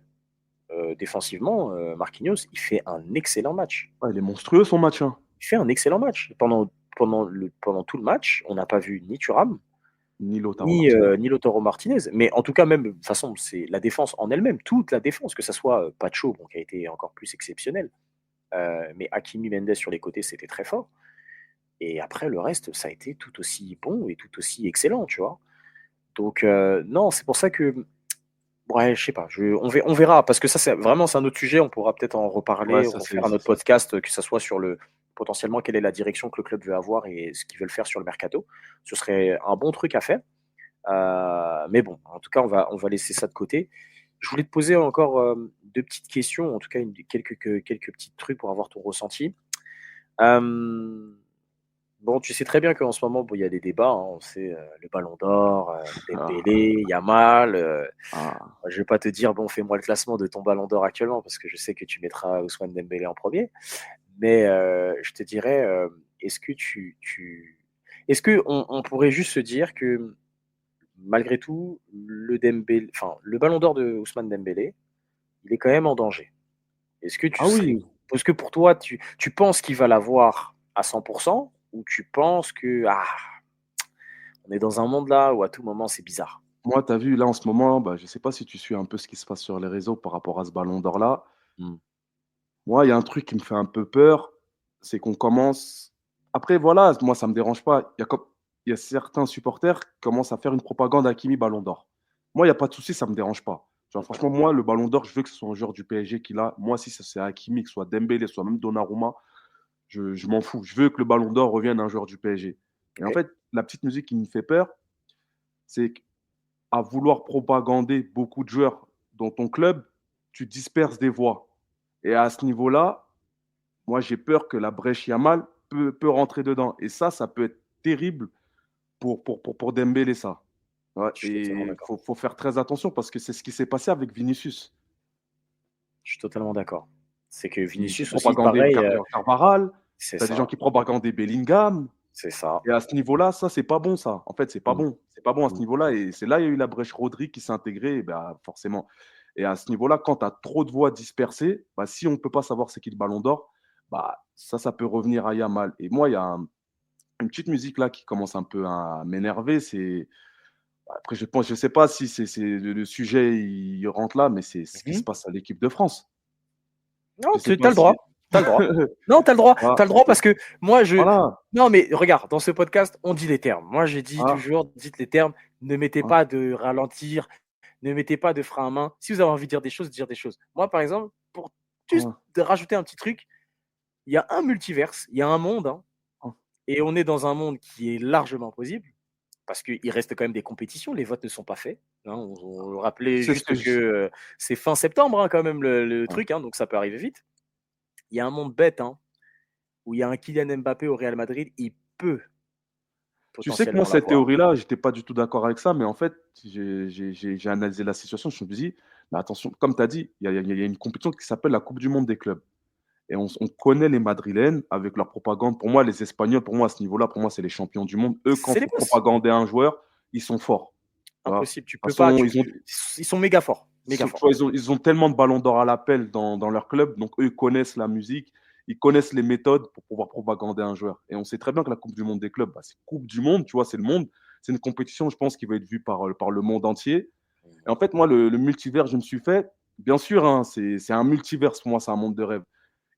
défensivement, Marquinhos, il fait un excellent match. Ouais, il est monstrueux son match, hein. Il fait un excellent match. Pendant tout le match, on n'a pas vu ni Thuram, Ni Lautaro Martinez. ni Lautaro Martinez, mais en tout cas, même, de toute façon, c'est la défense en elle-même, toute la défense, que ça soit Pacho, bon, qui a été encore plus exceptionnel, mais Hakimi Mendes sur les côtés, c'était très fort. Et après, le reste, ça a été tout aussi bon et tout aussi excellent, tu vois. Donc, non, c'est pour ça que ouais, je sais pas, on verra, parce que ça, c'est un autre sujet. On pourra peut-être en Ouais, reparler, ça c'est refaire un autre podcast, que ça soit sur potentiellement quelle est la direction que le club veut avoir et ce qu'ils veulent faire sur le mercato. Ce serait un bon truc à faire. Mais bon, en tout cas, on va laisser ça de côté. Je voulais te poser encore deux petites questions, en tout cas quelques petits trucs pour avoir ton ressenti. Euh, Bon, tu sais très bien qu'en ce moment, bon, il y a des débats, hein, on sait, le Ballon d'Or, ah, Dembélé, Yamal. ah, Je vais pas te dire, bon, fais-moi le classement de ton Ballon d'Or actuellement, parce que je sais que tu mettras Ousmane Dembélé en premier. Mais je te dirais, est-ce que est-ce que on pourrait juste se dire que malgré tout, le Ballon d'Or de Ousmane Dembélé, il est quand même en danger. ah oui. Est-ce que pour toi, tu penses qu'il va l'avoir à 100% ou tu penses que On est dans un monde là où à tout moment, c'est bizarre. Moi, tu as vu, là, en ce moment, bah, je sais pas si tu suis un peu ce qui se passe sur les réseaux par rapport à ce ballon d'or-là. Mmh. Moi, il y a un truc qui me fait un peu peur, c'est qu'on commence. Après, voilà, moi, ça me dérange pas. Il y a certains supporters qui commencent à faire une propagande Hakimi Ballon d'Or. Moi, il y a pas de souci, ça me dérange pas. Genre, franchement, moi, le Ballon d'Or, je veux que ce soit un joueur du PSG qui l'a. Moi, si c'est Hakimi, que ce soit Dembélé, soit même Donnarumma, je m'en fous. Je veux que le Ballon d'Or revienne à un joueur du PSG. Et en OK. fait, la petite musique qui me fait peur, c'est qu'à vouloir propagander beaucoup de joueurs dans ton club, tu disperses des voix. Et à ce niveau-là, moi, j'ai peur que la brèche Yamal peut rentrer dedans. Et ça peut être terrible pour Dembélé, ça. Ouais, Je suis totalement et il d'accord. faut faire très attention parce que c'est ce qui s'est passé avec Vinicius. Je suis totalement d'accord. C'est que Qui Vinicius aussi, propagandait pareil, Carvaral, c'est tu as des gens ça, qui propagandaient Bellingham. c'est ça. Et à ce niveau-là, ça, c'est pas bon, ça. En fait, c'est pas Mmh, bon. C'est pas bon à ce mmh. niveau-là. Et c'est là il y a eu la brèche Rodri qui s'est intégrée, et bah, forcément. Et à ce niveau-là, quand tu as trop de voix dispersées, bah, si on ne peut pas savoir c'est qui le ballon d'or, bah, ça peut revenir à Yamal. Et moi, il y a une petite musique là qui commence un peu à m'énerver. C'est après, je sais pas si le sujet il rentre là, mais c'est ce qui se Mmh. passe à l'équipe de France. Non, Je sais tu pas as le droit, si. tu as le droit. Non, tu as le droit, Ah, tu as le droit parce que moi, voilà. non, mais regarde, dans ce podcast, on dit les termes. Moi, je dis Ah, toujours, dites les termes, ne mettez ah, pas de ralentir, ne mettez pas de frein à main. Si vous avez envie de dire des choses, dire des choses. Moi, par exemple, pour juste ah, de rajouter un petit truc, il y a un multiverse, il y a un monde, hein, ah. et on est dans un monde qui est largement possible, parce qu'il reste quand même des compétitions, les votes ne sont pas faits, hein. On rappelait C'est ce que juste que je. c'est fin septembre, hein, quand même, le Ah. truc, hein, donc ça peut arriver vite. Il y a un monde bête, hein, où il y a un Kylian Mbappé au Real Madrid, il peut Tu sais que moi, potentiellement cette l'avoir. théorie-là, j'étais pas du tout d'accord avec ça, mais en fait, j'ai analysé la situation, je me suis dit, mais attention, comme tu as dit, il y a une compétition qui s'appelle la Coupe du Monde des clubs. Et on connaît les Madrilènes avec leur propagande. Pour moi, les Espagnols, pour moi, à ce niveau-là, pour moi, c'est les champions du monde. Eux, quand C'est il les faut boss. propagander un joueur, ils sont forts. Tu vois. Impossible, tu De toute peux pas. façon, Ils sont méga forts. Méga tu forts. vois, ils ont tellement de ballons d'or à l'appel dans leur club, donc eux, ils connaissent la musique, ils connaissent les méthodes pour pouvoir propagander un joueur. Et on sait très bien que la Coupe du Monde des clubs, bah, c'est Coupe du Monde, tu vois, c'est le monde. C'est une compétition, je pense, qui va être vue par le monde entier. Et en fait, moi, le multivers, je me suis fait, bien sûr, hein, c'est un multivers pour moi, c'est un monde de rêve.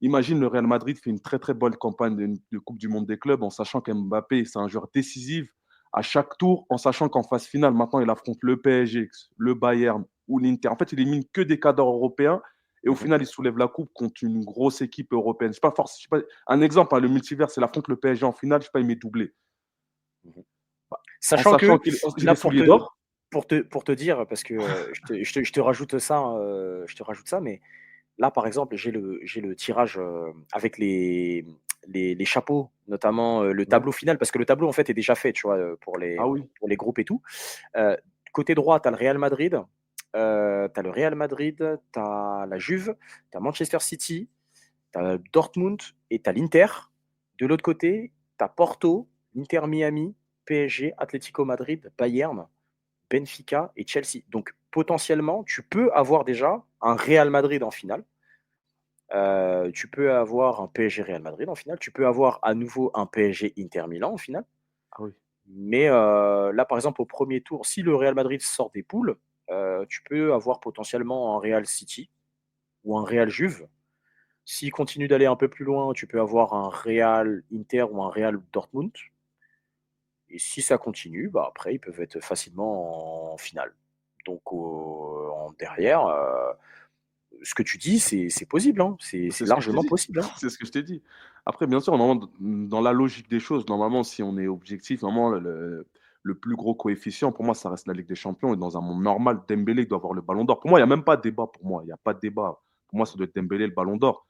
Imagine le Real Madrid fait une très très bonne campagne de Coupe du Monde des clubs en sachant qu'Mbappé, c'est un joueur décisif à chaque tour, en sachant qu'en phase finale, maintenant, il affronte le PSG, le Bayern ou l'Inter. En fait, il élimine que des cadres européens et au Mhm, final, il soulève la coupe contre une grosse équipe européenne. Je sais pas, un exemple, hein, le multivers, c'est l'affronte le PSG en finale, je sais pas, il met doublé. mhm. En Sachant sachant que qu'il est là, soulier d'or. pour te dire, parce que je te rajoute ça, je te rajoute ça, mais là, par exemple, j'ai le tirage avec les chapeaux, notamment le Ouais. tableau final, parce que le tableau, en fait, est déjà fait, tu vois, Ah oui. pour les groupes et tout. Euh, Côté droit, tu as le Real Madrid, tu as la Juve, tu as Manchester City, tu as Dortmund et tu as l'Inter. De l'autre côté, tu as Porto, l'Inter Miami, PSG, Atlético Madrid, Bayern, Benfica et Chelsea. Donc potentiellement, tu peux avoir déjà un Real Madrid en finale. Tu peux avoir un PSG Real Madrid en finale. Tu peux avoir à nouveau un PSG Inter Milan en finale. Ah oui. Mais là, par exemple, au premier tour, si le Real Madrid sort des poules, tu peux avoir potentiellement un Real City ou un Real Juve. S'il continue d'aller un peu plus loin, tu peux avoir un Real Inter ou un Real Dortmund. Et si ça continue, bah après, ils peuvent être facilement en finale. Donc, derrière, ce que tu dis, c'est possible, hein. C'est C'est ce que je t'ai largement dit. possible, hein. C'est ce que je t'ai dit. Après, bien sûr, normalement, dans la logique des choses, normalement, si on est objectif, normalement, le plus gros coefficient, pour moi, ça reste la Ligue des Champions. Et dans un monde normal, Dembélé doit avoir le ballon d'or. Pour moi, il n'y a même pas de débat. Pour moi, il n'y a pas de débat. Pour moi, ça doit être Dembélé le ballon d'or.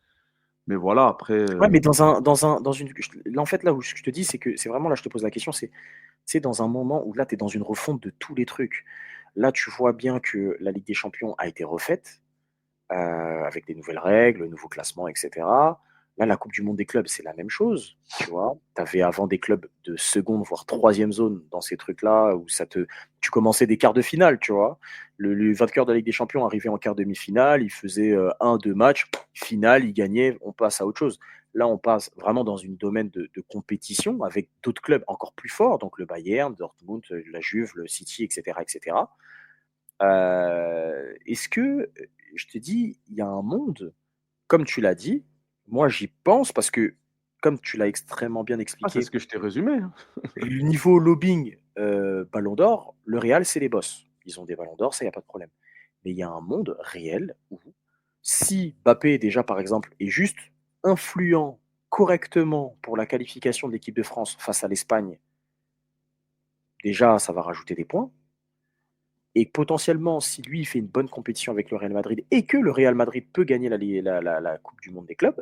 Mais voilà, après. Ouais, mais dans une, là, en fait, là où je te dis, c'est que c'est vraiment là, je te pose la question, c'est dans un moment où là, tu es dans une refonte de tous les trucs. Là, tu vois bien que la Ligue des Champions a été refaite avec des nouvelles règles, nouveaux classements, etc. Là, la Coupe du monde des clubs, c'est la même chose, tu vois. Tu avais avant des clubs de seconde, voire troisième zone dans ces trucs-là, où tu commençais des quarts de finale, tu vois. Le vainqueur de la Ligue des Champions arrivait en quart demi-finale, il faisait un, deux matchs, finale, il gagnait, on passe à autre chose. Là, on passe vraiment dans une domaine de compétition avec d'autres clubs encore plus forts, donc le Bayern, Dortmund, la Juve, le City, etc., etc. Est-ce que, je te dis, il y a un monde, comme tu l'as dit, moi j'y pense parce que, comme tu l'as extrêmement bien Ah, c'est expliqué, ce que je t'ai résumé, hein. le niveau lobbying, Ballon d'Or, le Real, c'est les boss. Ils ont des Ballons d'Or, ça, il n'y a pas de problème. Mais il y a un monde réel où, si Mbappé, déjà par exemple, est juste influent correctement pour la qualification de l'équipe de France face à l'Espagne, déjà ça va rajouter des points. Et potentiellement, si lui il fait une bonne compétition avec le Real Madrid et que le Real Madrid peut gagner la Coupe du Monde des clubs,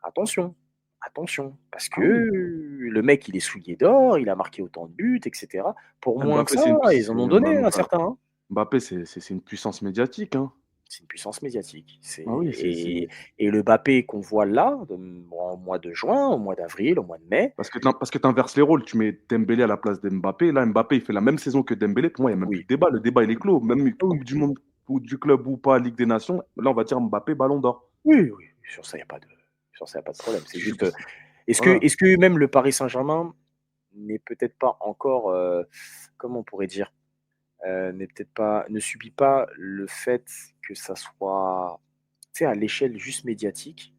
attention, attention, parce que Ah oui. le mec il est souillé d'or, il a marqué autant de buts, etc. Pour moins que Mbappé, ça, ils en ont donné un certain. Hein. Mbappé, c'est une puissance médiatique, hein. C'est une puissance médiatique. Ah oui, Et le Mbappé qu'on voit là, au mois de juin, au mois d'avril, au mois de mai, parce que tu inverses les rôles, tu mets Dembélé à la place d'Mbappé. Là, Mbappé, il fait la même saison que Dembélé. Pour moi, il n'y a même plus oui, de débat. Le débat, il est clos. Même oui, Coupe du Monde ou du club ou pas, Ligue des Nations, là, on va dire Mbappé, Ballon d'Or. oui, oui, sur ça, il n'y a pas de. Sur ça, y a pas de problème. C'est Je suis- juste, est-ce que, Voilà. est-ce que même le Paris Saint-Germain n'est peut-être pas encore, comment on pourrait dire, ne subit pas le fait que ça soit, tu sais, à l'échelle juste médiatique.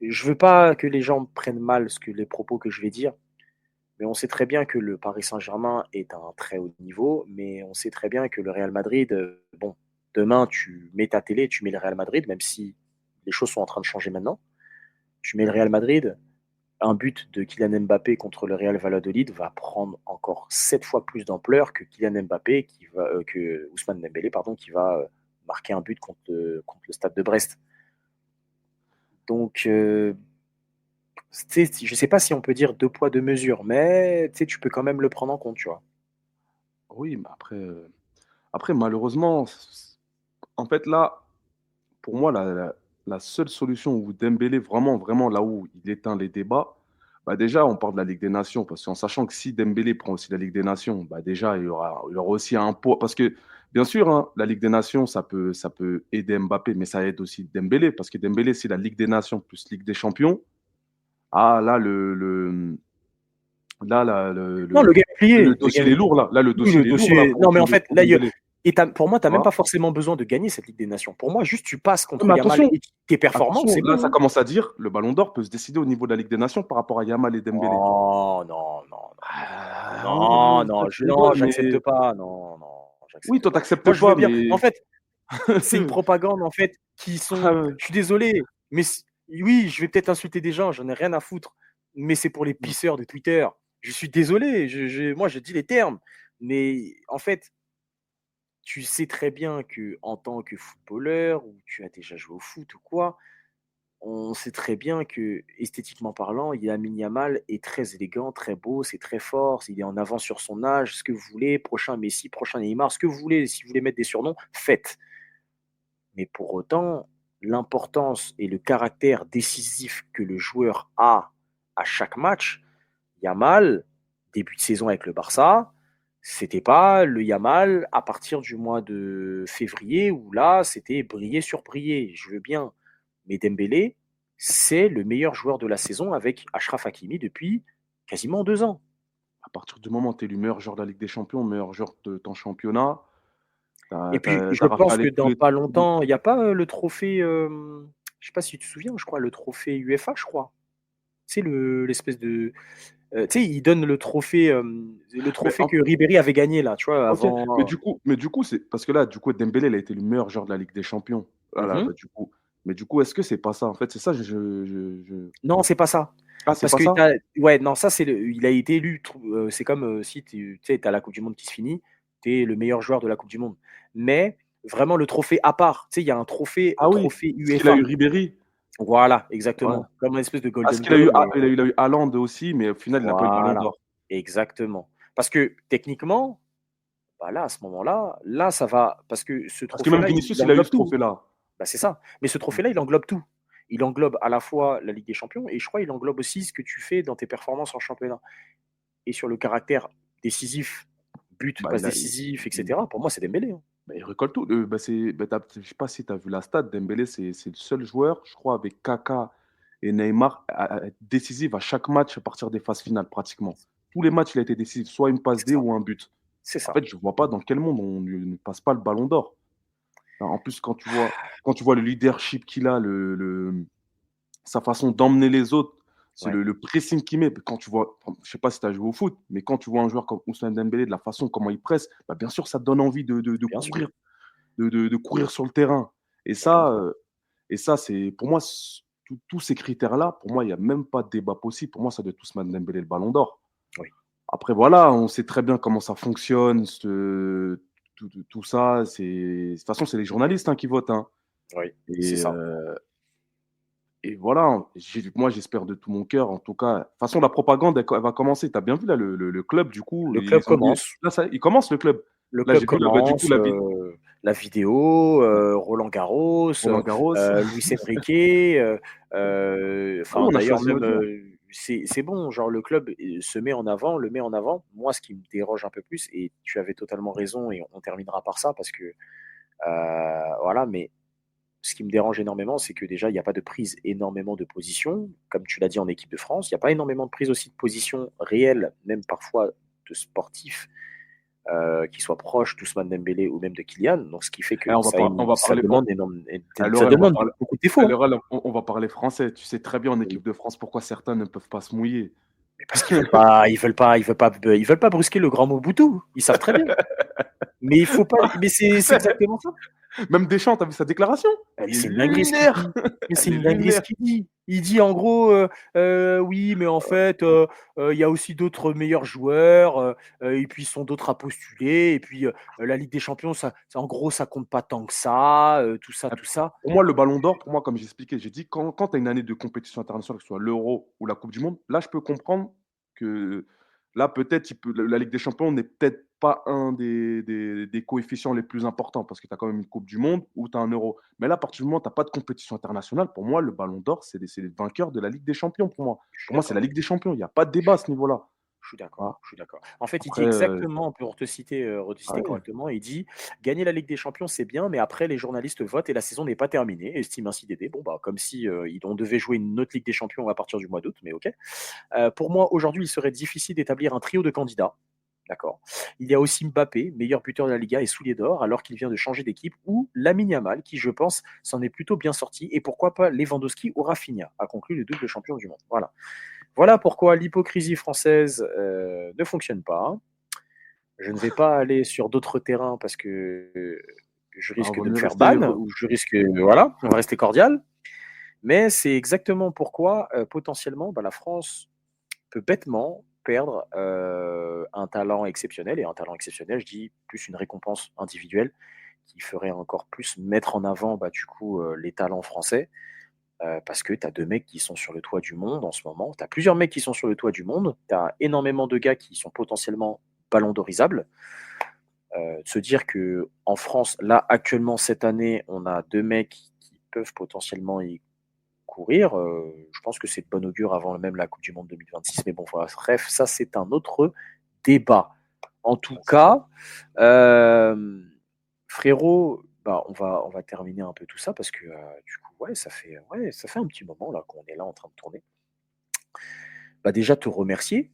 Je veux pas que les gens prennent mal les propos que je vais dire, mais on sait très bien que le Paris Saint-Germain est un très haut niveau, mais on sait très bien que le Real Madrid, bon, demain tu mets ta télé, tu mets le Real Madrid, même si les choses sont en train de changer maintenant. Tu mets le Real Madrid, un but de Kylian Mbappé contre le Real Valladolid va prendre encore 7 fois plus d'ampleur que Kylian Mbappé que Ousmane Dembélé pardon qui va marquer un but contre le Stade de Brest. Donc je sais pas si on peut dire deux poids deux mesures, mais tu peux quand même le prendre en compte, tu vois. Oui, mais après malheureusement, en fait, là, pour moi, la seule solution où Dembélé, vraiment, vraiment, là où il éteint les débats, bah déjà, on parle de la Ligue des Nations, parce qu'en sachant que si Dembélé prend aussi la Ligue des Nations, bah déjà, il y aura aussi un poids. Parce que, bien sûr, hein, la Ligue des Nations, ça peut aider Mbappé, mais ça aide aussi Dembélé, parce que Dembélé, c'est la Ligue des Nations plus Ligue des Champions. Ah, là, Non, le game est le plié. Le dossier, game il est est lourd, là. Là, le Oui, dossier, le il est lourd, là, dossier. Non, mais en fait, pour là, Dembélé. pour moi, tu n'as même Voilà. pas forcément besoin de gagner cette Ligue des Nations. Pour moi, juste tu passes Ouais, contre mais Yamal attention, et tu es performant, attention, c'est là, ça bon. Hein. commence à dire, le Ballon d'Or peut se décider au niveau de la Ligue des Nations par rapport à Yamal et Dembélé. Non, non, non, non, Ah, non, toi, non, tu non, rigoles, j'accepte mais pas. Non, non, oui, j'accepte toi, pas. t'acceptes Moi, je veux pas, bien. En mais fait, c'est une propagande, en fait, qui ah sont. ouais. Je suis désolé, mais oui, je vais peut-être insulter des gens, j'en ai rien à foutre. Mais c'est pour les pisseurs de Twitter. Je suis désolé, moi, je dis les termes. Mais en fait, tu sais très bien que en tant que footballeur, ou tu as déjà joué au foot ou quoi, on sait très bien que, esthétiquement parlant, Lamine Yamal est très élégant, très beau, c'est très fort, il est en avance sur son âge, ce que vous voulez, prochain Messi, prochain Neymar, ce que vous voulez, si vous voulez mettre des surnoms, faites. Mais pour autant, l'importance et le caractère décisif que le joueur a à chaque match, Yamal, début de saison avec le Barça, c'était pas le Yamal à partir du mois de février où là, c'était briller sur briller. Je veux bien. Mais Dembélé, c'est le meilleur joueur de la saison avec Achraf Hakimi depuis quasiment 2 ans. À partir du moment où tu es le meilleur joueur de la Ligue des Champions, meilleur joueur de ton championnat, tu Et puis, as je pense que rafalé tous dans les pas tous longtemps, il n'y a pas le trophée, je sais pas si tu te souviens, je crois, le trophée UEFA, je crois. C'est l'espèce de. Tu sais, il donne le mais trophée que Ribéry avait gagné, là, tu vois, OK, avant. mais du coup, c'est parce que là, du coup, Dembélé, il a été le meilleur joueur de la Ligue des Champions. Voilà, Mhm. bah, du coup, est-ce que c'est pas ça? En fait, c'est ça, Non, c'est pas ça. ah, c'est Parce pas que ça? ouais, non, ça, il a été élu. C'est comme si tu sais, as la Coupe du Monde qui se finit, tu es le meilleur joueur de la Coupe du Monde. Mais vraiment, le trophée à part, tu sais, il y a un Ah oui, trophée ce qu'il a eu UEFA. Ribéry. Voilà, Ouais. exactement. Comme une espèce de Ah, ce Golden qu'il a eu Ball, ah, mais il a eu Haaland aussi, mais au final, il a pas eu le Ballon voilà, d'Or. exactement. Parce que techniquement, bah là, à ce moment-là, là, ça va. Parce que ce Parce que même trophée-là, il Vinicius, il a eu englobe ce tout. trophée-là. Bah, c'est ça. Mais ce Mmh. trophée-là, il englobe tout. il englobe à la fois la Ligue des Champions et je crois il englobe aussi ce que tu fais dans tes performances en championnat. Et sur le caractère décisif, but, Bah, passe décisif, etc., pour moi, c'est Dembélé. Hein. bah, il récolte tout. Je sais pas si tu as vu la stat, Dembélé, c'est le seul joueur, je crois, avec Kaka et Neymar, à être décisif à chaque match à partir des phases finales, pratiquement. Tous les matchs, il a été décisif, soit une passe C'est D ça. ou un but. C'est En ça. fait, je ne vois pas dans quel monde on ne passe pas le ballon d'or. En plus, quand tu vois le leadership qu'il a, sa façon d'emmener les autres, c'est Ouais, le pressing qu'il met. Quand tu vois, je ne sais pas si tu as joué au foot, mais quand tu vois un joueur comme Ousmane Dembélé, de la façon comment il presse, bah, bien sûr, ça te donne envie de bien sûr. courir, de courir sur le terrain. Et À ton ça, droit. c'est pour moi, tous ces critères-là, pour moi, il n'y a même pas de débat possible. Pour moi, ça doit être Ousmane Dembélé le ballon d'or. Oui, Après, voilà, on sait très bien comment ça fonctionne, tout ça. De toute façon, c'est les journalistes qui votent. Hein. oui, c'est Et, ça. et voilà, moi, j'espère de tout mon cœur. En tout cas, de toute façon, la propagande, elle va commencer. Tu as bien vu, là, le club, du coup, Le club commence. là, ça, il commence le club. Le Là, club j'ai vu, là, bah, du coup, commence, la vie. la vidéo, Ouais. Roland Garros, Roland Garros. Luis Enrique, Ah oui, enfin on a d'ailleurs choisi même, notre vie. c'est bon, genre le club, se met en avant, le met en avant. Moi, ce qui me dérange un peu plus et tu avais totalement raison et on terminera par ça parce que, voilà, mais ce qui me dérange énormément, c'est que déjà, il y a pas de prise énormément de position. Comme tu l'as dit en équipe de France, il y a pas énormément de prise aussi de position réelle, même parfois de sportifs, qui soit proche d'Ousmane Dembélé ou même de Kylian. Donc, ce qui fait que Eh, on va ça parler. demande énorme, ça Alors, demande beaucoup de défauts. Hein. alors, on va parler français. Tu sais très bien en Oui. équipe de France pourquoi certains ne peuvent pas se mouiller. Mais parce ils veulent pas brusquer le grand Mobutu. Ils savent très bien. Mais il faut pas. Mais c'est exactement ça. Même Deschamps, tu as vu sa déclaration? Il est C'est une dinguerie ce qu'il lunaire. dit. Mais c'est Elle est une dinguerie ce lunaire. qu'il dit. Il dit en gros, oui, mais en fait, il y a aussi d'autres meilleurs joueurs, et puis ils sont d'autres à postuler, et puis la Ligue des Champions, en gros, ça compte pas tant que ça, tout ça, tout ça. Pour moi, le ballon d'or, pour moi, comme j'expliquais, j'ai dit quand tu as une année de compétition internationale, que ce soit l'Euro ou la Coupe du Monde, là, je peux comprendre que là, peut-être, la Ligue des Champions n'est peut-être pas un des coefficients les plus importants parce que tu as quand même une Coupe du Monde ou tu as un Euro. Mais là, à partir du moment où tu n'as pas de compétition internationale, pour moi, le ballon d'or, c'est les vainqueurs de la Ligue des Champions. Je suis Pour moi, c'est la d'accord. Ligue des Champions. Il n'y a pas de débat à ce niveau-là. Je suis d'accord, Voilà. je suis d'accord. En fait, il dit Après, exactement, pour te ah citer ouais, correctement, il dit: «Gagner la Ligue des Champions, c'est bien, mais après les journalistes votent et la saison n'est pas terminée», estime ainsi Dédé. Bon, bah, comme si, on devait jouer une autre Ligue des Champions à partir du mois d'août, mais OK. Pour moi, aujourd'hui, il serait difficile d'établir un trio de candidats. D'accord. Il y a aussi Mbappé, meilleur buteur de la Liga et soulier d'or, alors qu'il vient de changer d'équipe, ou Lamine Yamal, qui, je pense, s'en est plutôt bien sorti, et pourquoi pas Lewandowski ou Rafinha, a conclu le double champion du monde. Voilà. Voilà pourquoi l'hypocrisie française ne fonctionne pas. Je ne vais pas aller sur d'autres terrains parce que je ah, risque vaut de me mieux faire rester. ban ou je risque, voilà, on va rester cordial. Mais c'est exactement pourquoi potentiellement bah, la France peut bêtement perdre un talent exceptionnel. Et un talent exceptionnel, je dis plus une récompense individuelle qui ferait encore plus mettre en avant bah, du coup les talents français. Parce que tu as deux mecs qui sont sur le toit du monde en ce moment. Tu as plusieurs mecs qui sont sur le toit du monde. Tu as énormément de gars qui sont potentiellement ballon d'orisables. De se dire que en France, là, actuellement, cette année, on a deux mecs qui peuvent potentiellement y courir. Je pense que c'est de bon augure avant même la Coupe du Monde 2026. Mais bon, voilà, bref, ça, c'est un autre débat. En tout cas, frérot, bah, on va terminer un peu tout ça parce que du coup, ouais, ça fait un petit moment là qu'on est là en train de tourner. Bah, déjà te remercier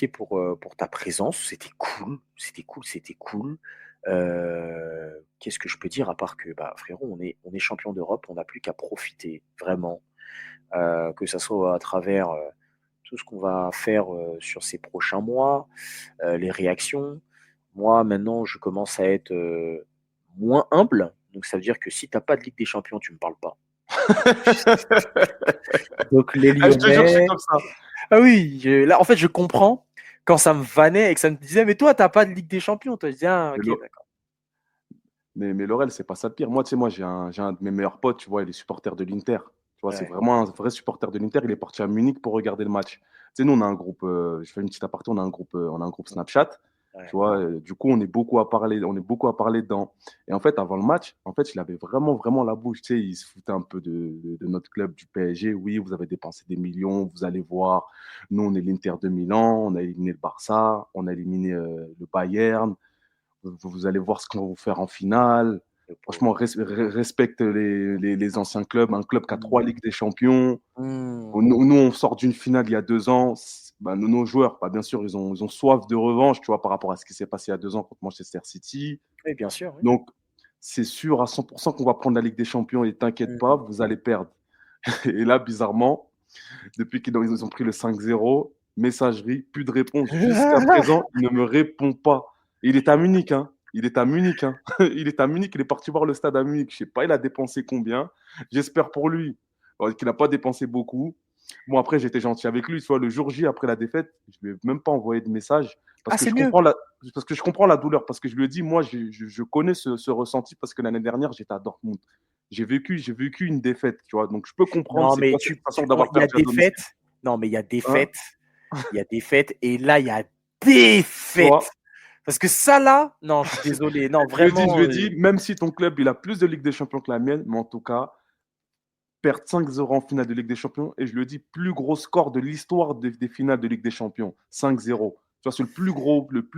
pour ta présence. C'était cool, c'était cool, c'était cool. Qu'est-ce que je peux dire à part que, bah, frérot, on est champion d'Europe, on n'a plus qu'à profiter vraiment, que ça soit à travers, tout ce qu'on va faire, sur ces prochains mois, les réactions. Moi, maintenant, je commence à être, moins humble, donc ça veut dire que si tu as pas de Ligue des Champions, tu me parles pas. Donc les Ah, je te jure, je suis Lyonnais. comme ça. Ah oui, là, en fait, je comprends quand ça me vannait et que ça me disait: «Mais toi, t'as pas de Ligue des Champions, toi». Je dis: «Ah Mais, OK, d'accord». mais Laurel, c'est pas ça le pire. Moi, tu sais, moi, j'ai un de mes meilleurs potes, tu vois, il est supporter de l'Inter. Tu vois, c'est Ouais, vraiment un vrai supporter de l'Inter. Il est parti à Munich pour regarder le match. Tu sais, nous, on a un groupe, je fais une petite aparté, on a un groupe Snapchat. Tu Ouais. vois, du coup, on est beaucoup à parler dedans. Et en fait, avant le match, en fait, il avait vraiment, vraiment la bouche. Tu sais, il se foutait un peu de notre club, du PSG. Oui, vous avez dépensé des millions, vous allez voir. Nous, on est l'Inter de Milan, on a éliminé le Barça, on a éliminé le Bayern. Vous allez voir ce qu'on va vous faire en finale. Le Franchement, pauvre. respecte les anciens clubs, un club qui a 3 Ligues Mmh. des Champions. Mmh. Nous, on sort d'une finale il y a 2 ans. Bah, nos joueurs, bah, bien sûr, ils ont soif de revanche, tu vois, par rapport à ce qui s'est passé il y a 2 ans contre Manchester City. Oui, bien sûr, oui. Donc, c'est sûr à 100% qu'on va prendre la Ligue des Champions et t'inquiète pas, Mmh. vous allez perdre. Et là, bizarrement, depuis qu'ils ont pris le 5-0, messagerie, plus de réponse. Jusqu'à présent, il ne me répond pas. Et il est à Munich, hein. Il est à Munich, hein. Il est à Munich, il est parti voir le stade à Munich. Je sais pas, il a dépensé combien. J'espère pour lui qu'il n'a pas dépensé beaucoup. Bon, après, j'étais gentil avec lui. Soit le jour J, après la défaite, je ne lui ai même pas envoyé de message Ah, parce que c'est je mieux. comprends la douleur. Parce que je lui ai dit, moi, je connais ce ressenti parce que l'année dernière, j'étais à Dortmund. J'ai vécu une défaite, tu vois. Donc, je peux comprendre Non, c'est mais quoi cette façon d'avoir il y a perdu à des domicile. fêtes. Non, mais il y a des Hein, fêtes. Il y a des fêtes. Et là, il y a des tu vois. fêtes. Parce que ça, là, non, je suis désolé. Non, Je vraiment. lui ai dit, même si ton club il a plus de Ligue des Champions que la mienne, mais en tout cas, perdre 5-0 en finale de Ligue des Champions, et je lui ai dit, plus gros score de l'histoire des finales de Ligue des Champions, 5-0. Tu vois, c'est le plus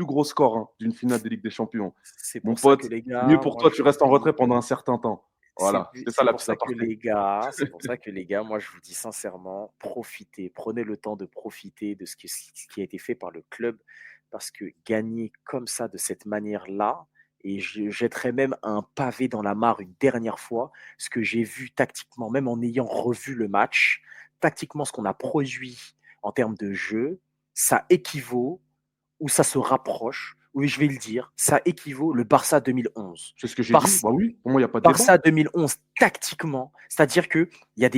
gros score hein, d'une finale de Ligue des Champions. C'est Mon pour ça que pote, les mieux gars, pour moi, toi, je tu vous restes en dis. retrait pendant un certain temps. Voilà, c'était ça C'est la pour petite ça que aparté. les gars, c'est pour ça que les gars, moi je vous dis sincèrement, profitez, prenez le temps de profiter de ce qui a été fait par le club, parce que gagner comme ça, de cette manière-là, et je jetterai même un pavé dans la mare une dernière fois, ce que j'ai vu tactiquement, même en ayant revu le match, tactiquement ce qu'on a produit en termes de jeu, ça équivaut ou ça se rapproche, oui je vais le dire, ça équivaut le Barça 2011. C'est ce que j'ai dit. Bah oui, pour moi, il n'y a pas de débat. Barça 2011 tactiquement, c'est-à-dire que c'est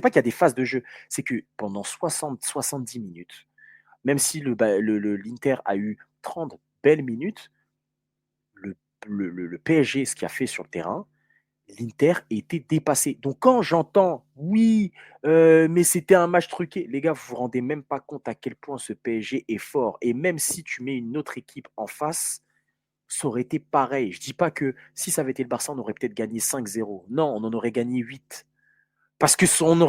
pas qu'il y a des phases de jeu, c'est que pendant 60-70 minutes, même si l'Inter a eu 30 belles minutes, le, le PSG, ce qu'il a fait sur le terrain, l'Inter était dépassé. Donc quand j'entends, oui, mais c'était un match truqué, les gars, vous vous rendez même pas compte à quel point ce PSG est fort. Et même si tu mets une autre équipe en face, ça aurait été pareil. Je dis pas que si ça avait été le Barça, on aurait peut-être gagné 5-0. Non, on en aurait gagné 8. Parce que on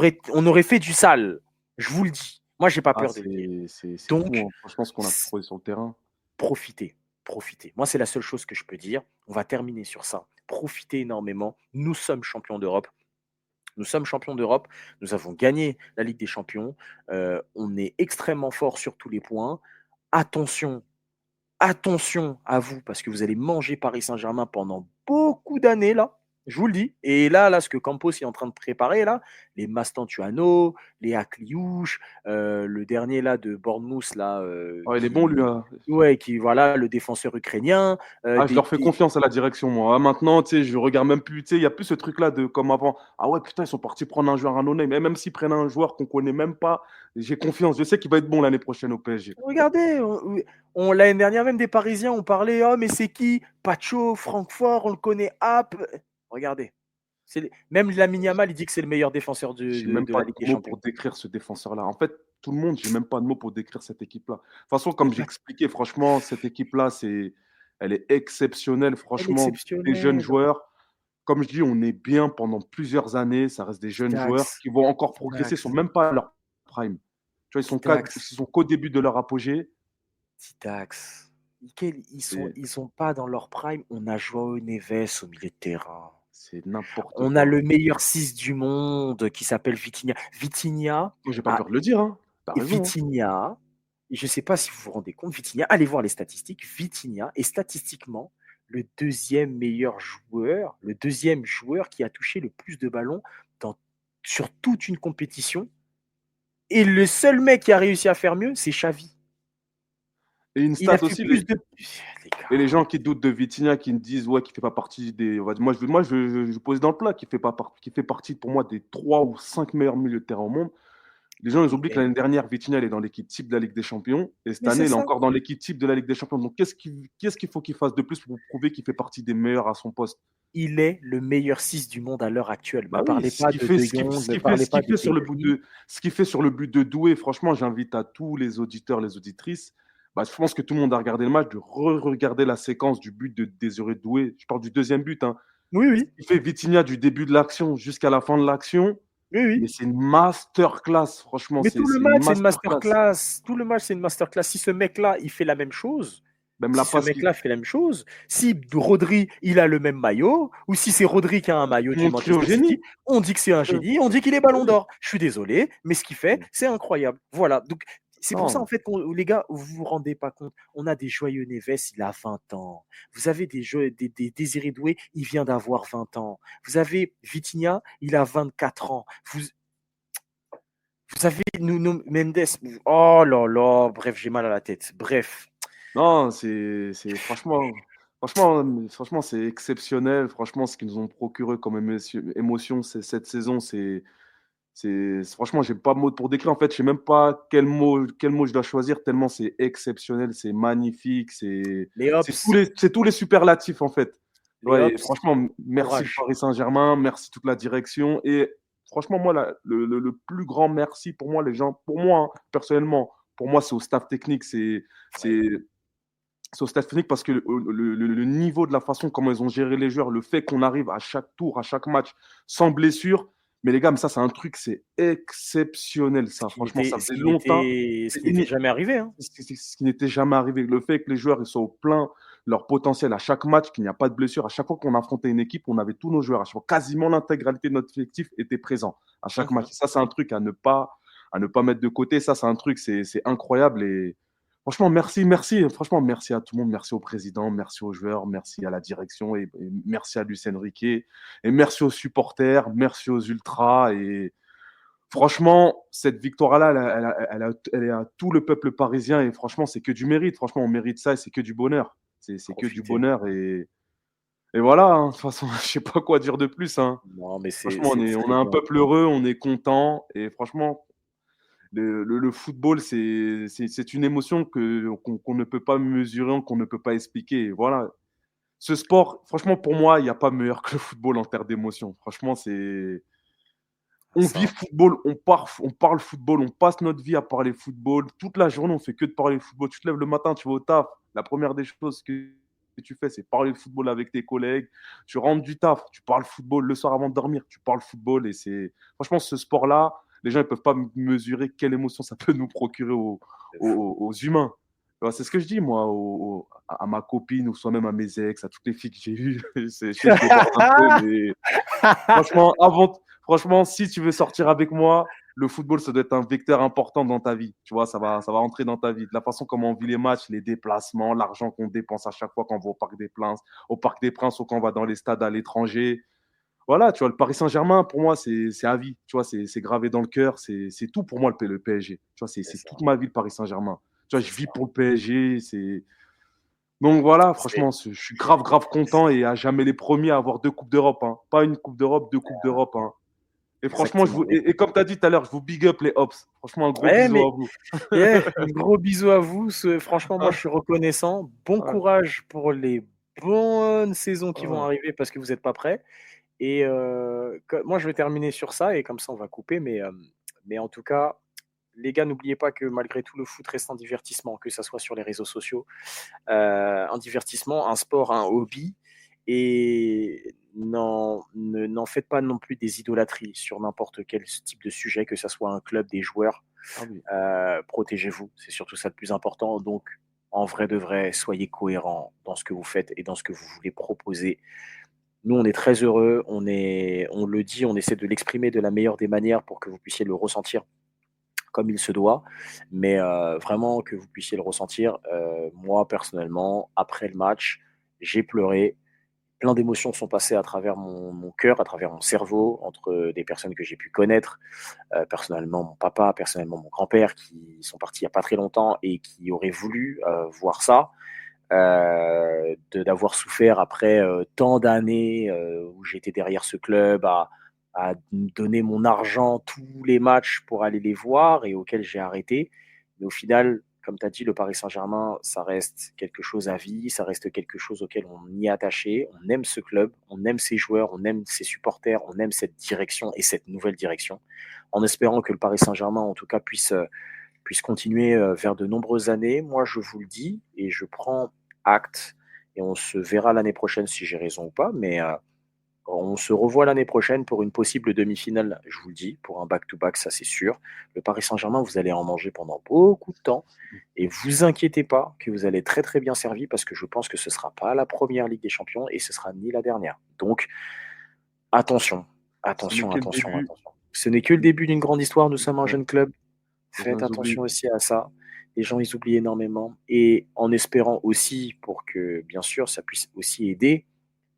aurait fait du sale. Je vous le dis. Moi, j'ai pas Ah, peur de le dire. c'est fou, Donc, hein. Franchement, ce qu'on a proposé sur le terrain. profitez. Profitez. Moi, c'est la seule chose que je peux dire. On va terminer sur ça. Profitez énormément. Nous sommes champions d'Europe. Nous sommes champions d'Europe. Nous avons gagné la Ligue des Champions. On est extrêmement fort sur tous les points. Attention, attention à vous, parce que vous allez manger Paris Saint-Germain pendant beaucoup d'années, là. Je vous le dis. Et là, ce que Campos est en train de préparer, là, les Mastantuano, les Akliouche, le dernier, là, de Bournemouth, là, Oh, il est bon, lui, hein. voilà, le défenseur ukrainien, Ah, je leur fais confiance à la direction, moi. Ah, maintenant, tu sais, je regarde même plus. Tu sais, il n'y a plus ce truc-là de comme avant. Ah ouais, putain, ils sont partis prendre un joueur à no-name. Mais même s'ils prennent un joueur qu'on connaît même pas, j'ai confiance. Je sais qu'il va être bon l'année prochaine au PSG. regardez, l'année dernière, même des Parisiens, on parlait, oh, mais c'est qui? Pacho, Francfort, on le connaît, App. Regardez. Même Lamine Yamal, il dit que c'est le meilleur défenseur J'ai même de pas la de Ligue des mots Champions. pour décrire ce défenseur-là. En fait, tout le monde, j'ai même pas de mots pour décrire cette équipe-là. De toute façon, Et comme j'expliquais, franchement, cette équipe-là, elle est exceptionnelle. elle est Franchement, des jeunes exceptionnelle. joueurs. Comme je dis, on est bien pendant plusieurs années. Ça reste des jeunes joueurs Tidax, qui vont encore progresser. Ils sont Tidax, même pas à leur prime. Tu vois, Tidax, ils sont qu'au début de leur apogée. Tidax. Et Ils sont pas dans leur prime. On a Joao Neves au milieu de terrain. c'est n'importe On a quoi. le meilleur 6 du monde qui s'appelle Vitinha. Moi, j'ai pas peur de le dire, hein. T'as raison, hein. Vitinha, je ne sais pas si vous vous rendez compte, Vitinha, allez voir les statistiques. Vitinha est statistiquement le deuxième joueur qui a touché le plus de ballons sur toute une compétition. Et le seul mec qui a réussi à faire mieux, c'est Xavi. Et une Il a stat fait aussi, plus de. Les et les gars, gens qui doutent de Vitinha, qui me disent ouais, qu'il fait pas partie des. Je pose dans le plat, qui fait partie pour moi des 3 ou 5 meilleurs milieux de terrain au monde. Les gens, ils oublient que l'année dernière, Vitinha, il est dans l'équipe type de la Ligue des Champions. Et cette mais c'est année, il est ça. encore dans l'équipe type de la Ligue des Champions. Donc, qu'est-ce qu'il faut qu'il fasse de plus pour prouver qu'il fait partie des meilleurs à son poste? Il est le meilleur 6 du monde à l'heure actuelle. Me Bah oui, parlez pas de De Jong, me parlez pas de ce qu'il Pedri. fait sur le but de Doué, franchement, j'invite à tous les auditeurs, les auditrices, Bah, je pense que tout le monde a regardé le match, de re-regarder la séquence du but de Désiré Doué. Je parle du deuxième but, hein. Oui, oui, Il fait Vitinha du début de l'action jusqu'à la fin de l'action. oui, oui. Mais c'est une masterclass, franchement, Mais tout le c'est une match, c'est une masterclass. masterclass. Tout le match, c'est une masterclass. Si ce mec-là, il fait la même chose, Même la si ce passe qui mec-là fait la même chose, si Rodri, il a le même maillot, ou si c'est Rodri qui a un maillot tout le du monde crie au Manchester City, génie. on dit que c'est un Heu, génie, on dit qu'il est ballon oui, d'or. Je suis désolé, mais ce qu'il fait, oui. c'est incroyable. Voilà. Donc, c'est pour ça, en Non, fait, les gars, vous vous rendez pas compte. On a des Joyeux Neves, il a 20 ans. Vous avez des Désiré Doué, il vient d'avoir 20 ans. Vous avez Vitinha, il a 24 ans. Vous avez Nuno Mendes. Oh là là, bref, j'ai mal à la tête. Bref. non, c'est franchement, c'est exceptionnel. Franchement, ce qu'ils nous ont procuré comme émotion cette saison, franchement, j'ai pas de mots pour décrire. En fait, je sais même pas quel mot je dois choisir tellement c'est exceptionnel, c'est magnifique, Les c'est tous Hops, les superlatifs, en fait. les Ouais, et Hops, franchement, merci le courage. Paris Saint-Germain, merci toute la direction et franchement, moi, le plus grand merci pour moi, les gens, pour moi, hein, personnellement, pour moi, c'est au staff technique, Oui. c'est c'est au staff technique parce que le niveau de la façon comment ils ont géré les joueurs, le fait qu'on arrive à chaque tour, à chaque match sans blessure. Mais les gars, mais ça, c'est un truc, c'est exceptionnel, Ce ça. qui Franchement, n'était, ça ce faisait qui longtemps. n'était, ce qui n'était jamais arrivé. Hein. Ce qui n'était jamais arrivé. Le fait que les joueurs ils soient au plein leur potentiel à chaque match, qu'il n'y a pas de blessure. À chaque fois qu'on affrontait une équipe, on avait tous nos joueurs. À chaque fois, quasiment l'intégralité de notre effectif était présent à chaque match. Mhm. Et ça, c'est un truc à ne pas mettre de côté. Ça, c'est un truc, c'est incroyable. Et franchement, merci, merci. Franchement, merci à tout le monde. Merci au président, merci aux joueurs, merci à la direction et merci à Luis Enrique. Et merci aux supporters, merci aux ultras. Et franchement, cette victoire-là, elle est à tout le peuple parisien. Et franchement, c'est que du mérite. Franchement, on mérite ça et c'est que du bonheur. C'est que du Profitez. bonheur. Et voilà, hein. De toute façon, je sais pas quoi dire de plus, hein. Non, mais c'est, Franchement, c'est on très a un bien. peuple heureux, on est content. Et franchement, le football, c'est une émotion qu'on ne peut pas mesurer, qu'on ne peut pas expliquer. Et voilà. Ce sport, franchement, pour moi, il n'y a pas meilleur que le football en termes d'émotion. Franchement, on vit Ça, football, on parle football, on passe notre vie à parler football. Toute la journée, on fait que de parler football. Tu te lèves le matin, tu vas au taf. La première des choses que tu fais, c'est parler de football avec tes collègues. Tu rentres du taf, tu parles football le soir avant de dormir, tu parles football. Et c'est franchement ce sport-là, les gens ne peuvent pas mesurer quelle émotion ça peut nous procurer c'est fou. aux humains. C'est ce que je dis, moi, à ma copine ou soit même à mes ex, à toutes les filles que j'ai eues. Je sais que je déborde un peu, mais franchement, franchement, si tu veux sortir avec moi, le football, ça doit être un vecteur important dans ta vie. Tu vois, ça va entrer dans ta vie. De la façon comment on vit les matchs, les déplacements, l'argent qu'on dépense à chaque fois quand on va au Parc des Princes ou quand on va dans les stades à l'étranger. Voilà, tu vois, le Paris Saint-Germain, pour moi, c'est à vie. Tu vois, c'est gravé dans le cœur. C'est tout pour moi, le PSG. Tu vois, C'est c'est ça. toute ma vie, le Paris Saint-Germain. Tu vois, C'est je vis ça. pour le PSG. Donc voilà, C'est, franchement, je suis grave, grave content et à jamais les premiers à avoir deux Coupes d'Europe, hein. Pas une Coupe d'Europe, deux Coupes d'Europe, hein. Et franchement, exactement. et comme tu as dit tout à l'heure, je vous big up les Hops. Franchement, un gros Ouais, bisou mais à vous. un gros bisou à vous. Franchement, moi, je suis reconnaissant. Bon Ouais, courage pour les bonnes saisons qui vont ouais. arriver parce que vous n'êtes pas prêts. Et moi, je vais terminer sur ça et comme ça, on va couper. Mais en tout cas, les gars, n'oubliez pas que malgré tout, le foot reste un divertissement, que ça soit sur les réseaux sociaux, un divertissement, un sport, un hobby. Et n'en faites pas non plus des idolâtries sur n'importe quel type de sujet, que ça soit un club, des joueurs. Ah oui, Protégez-vous, c'est surtout ça le plus important. Donc, en vrai de vrai, soyez cohérents dans ce que vous faites et dans ce que vous voulez proposer. Nous, on est très heureux, on le dit, on essaie de l'exprimer de la meilleure des manières pour que vous puissiez le ressentir comme il se doit, mais vraiment que vous puissiez le ressentir. Moi, personnellement, après le match, j'ai pleuré. Plein d'émotions sont passées à travers mon cœur, à travers mon cerveau, entre des personnes que j'ai pu connaître, personnellement mon papa, personnellement mon grand-père, qui sont partis il n'y a pas très longtemps et qui auraient voulu voir ça, d'avoir souffert après tant d'années où j'étais derrière ce club à donner mon argent tous les matchs pour aller les voir et auxquels j'ai arrêté. Mais au final, comme tu as dit, le Paris Saint-Germain, ça reste quelque chose à vie, ça reste quelque chose auquel on y est attaché, on aime ce club, on aime ses joueurs, on aime ses supporters, on aime cette direction et cette nouvelle direction, en espérant que le Paris Saint-Germain, en tout cas, puisse puisse continuer vers de nombreuses années. Moi, je vous le dis et je prends acte et on se verra l'année prochaine si j'ai raison ou pas, mais on se revoit l'année prochaine pour une possible demi-finale, je vous le dis, pour un back-to-back, ça c'est sûr. Le Paris Saint-Germain, vous allez en manger pendant beaucoup de temps et vous inquiétez pas que vous allez être très très bien servi parce que je pense que ce ne sera pas la première Ligue des Champions et ce sera ni la dernière. Donc attention, Ce n'est attention, que le attention, début. attention. Ce n'est que le début d'une grande histoire, nous sommes un Ouais, jeune club. les gens, Faites ils oublient. attention aussi à ça. Les gens, ils oublient énormément et en espérant aussi pour que, bien sûr, ça puisse aussi aider,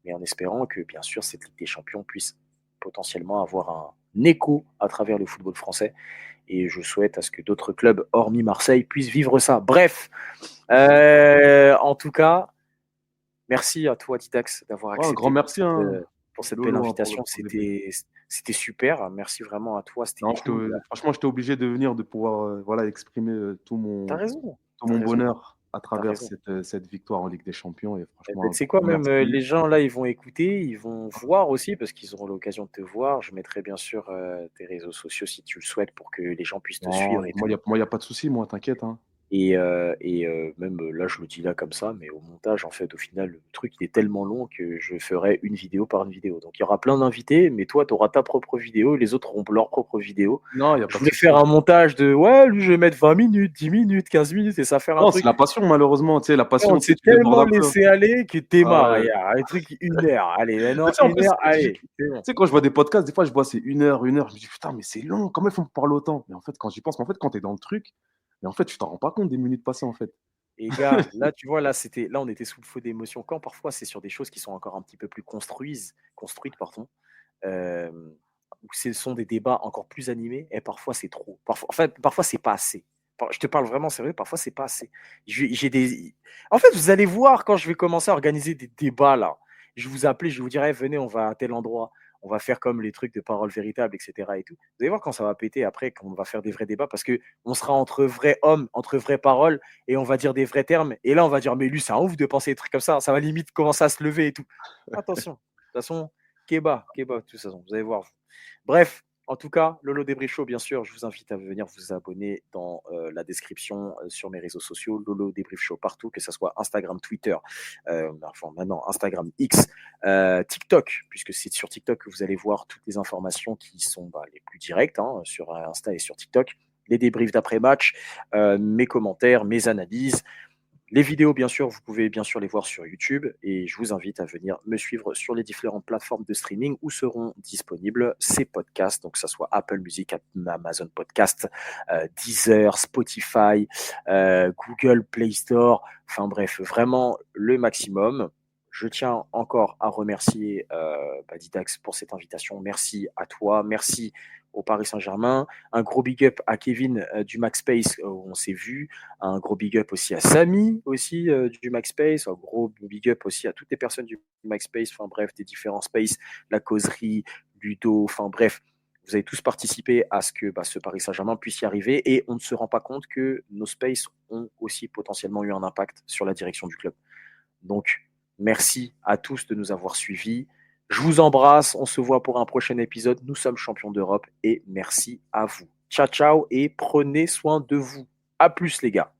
mais en espérant que, bien sûr, cette Ligue des Champions puisse potentiellement avoir un écho à travers le football français. Et je souhaite à ce que d'autres clubs, hormis Marseille, puissent vivre ça. Bref, en tout cas, merci à toi, Didax, d'avoir Ouais, un grand accepté merci, hein, pour cette belle Lolo, hein, invitation. pour le débrief. C'était super. Merci vraiment à toi. C'était Non, cool. franchement, j'étais obligé de venir, de pouvoir, voilà, exprimer, T'as raison. tout T'as mon raison. bonheur à T'as travers raison. cette victoire en Ligue des Champions et Eh franchement ben, un tu sais quoi, grand même merci. les gens là, ils vont écouter, ils vont voir aussi parce qu'ils auront l'occasion de te voir. Je mettrai bien sûr tes réseaux sociaux si tu le souhaites pour que les gens puissent te Non, suivre et moi, tout. il y a pas de souci, moi, t'inquiète, hein. Même là, je le dis là comme ça, mais au montage, en fait, au final, le truc il est tellement long que je ferai une vidéo par une vidéo. Donc il y aura plein d'invités, mais toi, tu auras ta propre vidéo et les autres auront leur propre vidéo. Non, il y a Je pas de voulais faire souci. un montage de ouais, lui, je vais mettre 20 minutes, 10 minutes, 15 minutes et ça faire un Non, c'est truc. la passion malheureusement, tu sais, la Non, on passion, tu sais, s'est tu débordes tellement un peu, hein. laissé aller que t'es Ah marre. ouais. Il y a un truc 1 heure. Allez, Mais maintenant tu sais, en une plus, heure, allez, c'est bon. quand je vois des podcasts, des fois, je vois c'est 1 heure, 1 heure, je me dis: «Putain, mais c'est long, comment ils font pour parler autant?» Mais en fait, quand j'y pense, mais en fait, quand tu es dans le truc, mais en fait, tu t'en rends pas compte des minutes passées, en fait. Et gars, là, tu vois, là, on était sous le feu d'émotion. Quand parfois c'est sur des choses qui sont encore un petit peu plus construites, pardon, où ce sont des débats encore plus animés, et parfois c'est trop. Parfois, en fait, parfois c'est pas assez. Je te parle vraiment sérieux, parfois c'est pas assez. J'ai des. En fait, vous allez voir quand je vais commencer à organiser des débats là. Je vais vous appeler, je vais vous dire, eh, venez, on va à tel endroit, on va faire comme les trucs de parole véritable, etc. Et tout. Vous allez voir quand ça va péter après, quand on va faire des vrais débats, parce que on sera entre vrais hommes, entre vraies paroles, et on va dire des vrais termes. Et là, on va dire, mais lui, c'est un ouf de penser des trucs comme ça. Ça va limite commencer à se lever et tout. Attention. De toute façon, Kéba, de toute façon, vous allez voir. Bref, en tout cas, Lolo Débris Show, bien sûr, je vous invite à venir vous abonner dans la description sur mes réseaux sociaux, Lolo Débrief Show partout, que ce soit Instagram, Twitter, enfin maintenant Instagram X, TikTok, puisque c'est sur TikTok que vous allez voir toutes les informations qui sont les plus directes, hein, sur Insta et sur TikTok, les débriefs d'après-match, mes commentaires, mes analyses. Les vidéos, bien sûr, vous pouvez bien sûr les voir sur YouTube et je vous invite à venir me suivre sur les différentes plateformes de streaming où seront disponibles ces podcasts, donc que ce soit Apple Music, Amazon Podcast, Deezer, Spotify, Google Play Store, enfin bref, vraiment le maximum. Je tiens encore à remercier Didax pour cette invitation. Merci à toi, merci au Paris Saint-Germain. Un gros big up à Kevin du Max Space où on s'est vu. Un gros big up aussi à Samy aussi du Max Space. Un gros big up aussi à toutes les personnes du Max Space. Enfin bref, des différents spaces, la causerie, Ludo. Enfin bref, vous avez tous participé à ce que ce Paris Saint-Germain puisse y arriver et on ne se rend pas compte que nos spaces ont aussi potentiellement eu un impact sur la direction du club. Donc, merci à tous de nous avoir suivis. Je vous embrasse. On se voit pour un prochain épisode. Nous sommes champions d'Europe et merci à vous. Ciao, ciao et prenez soin de vous. À plus, les gars.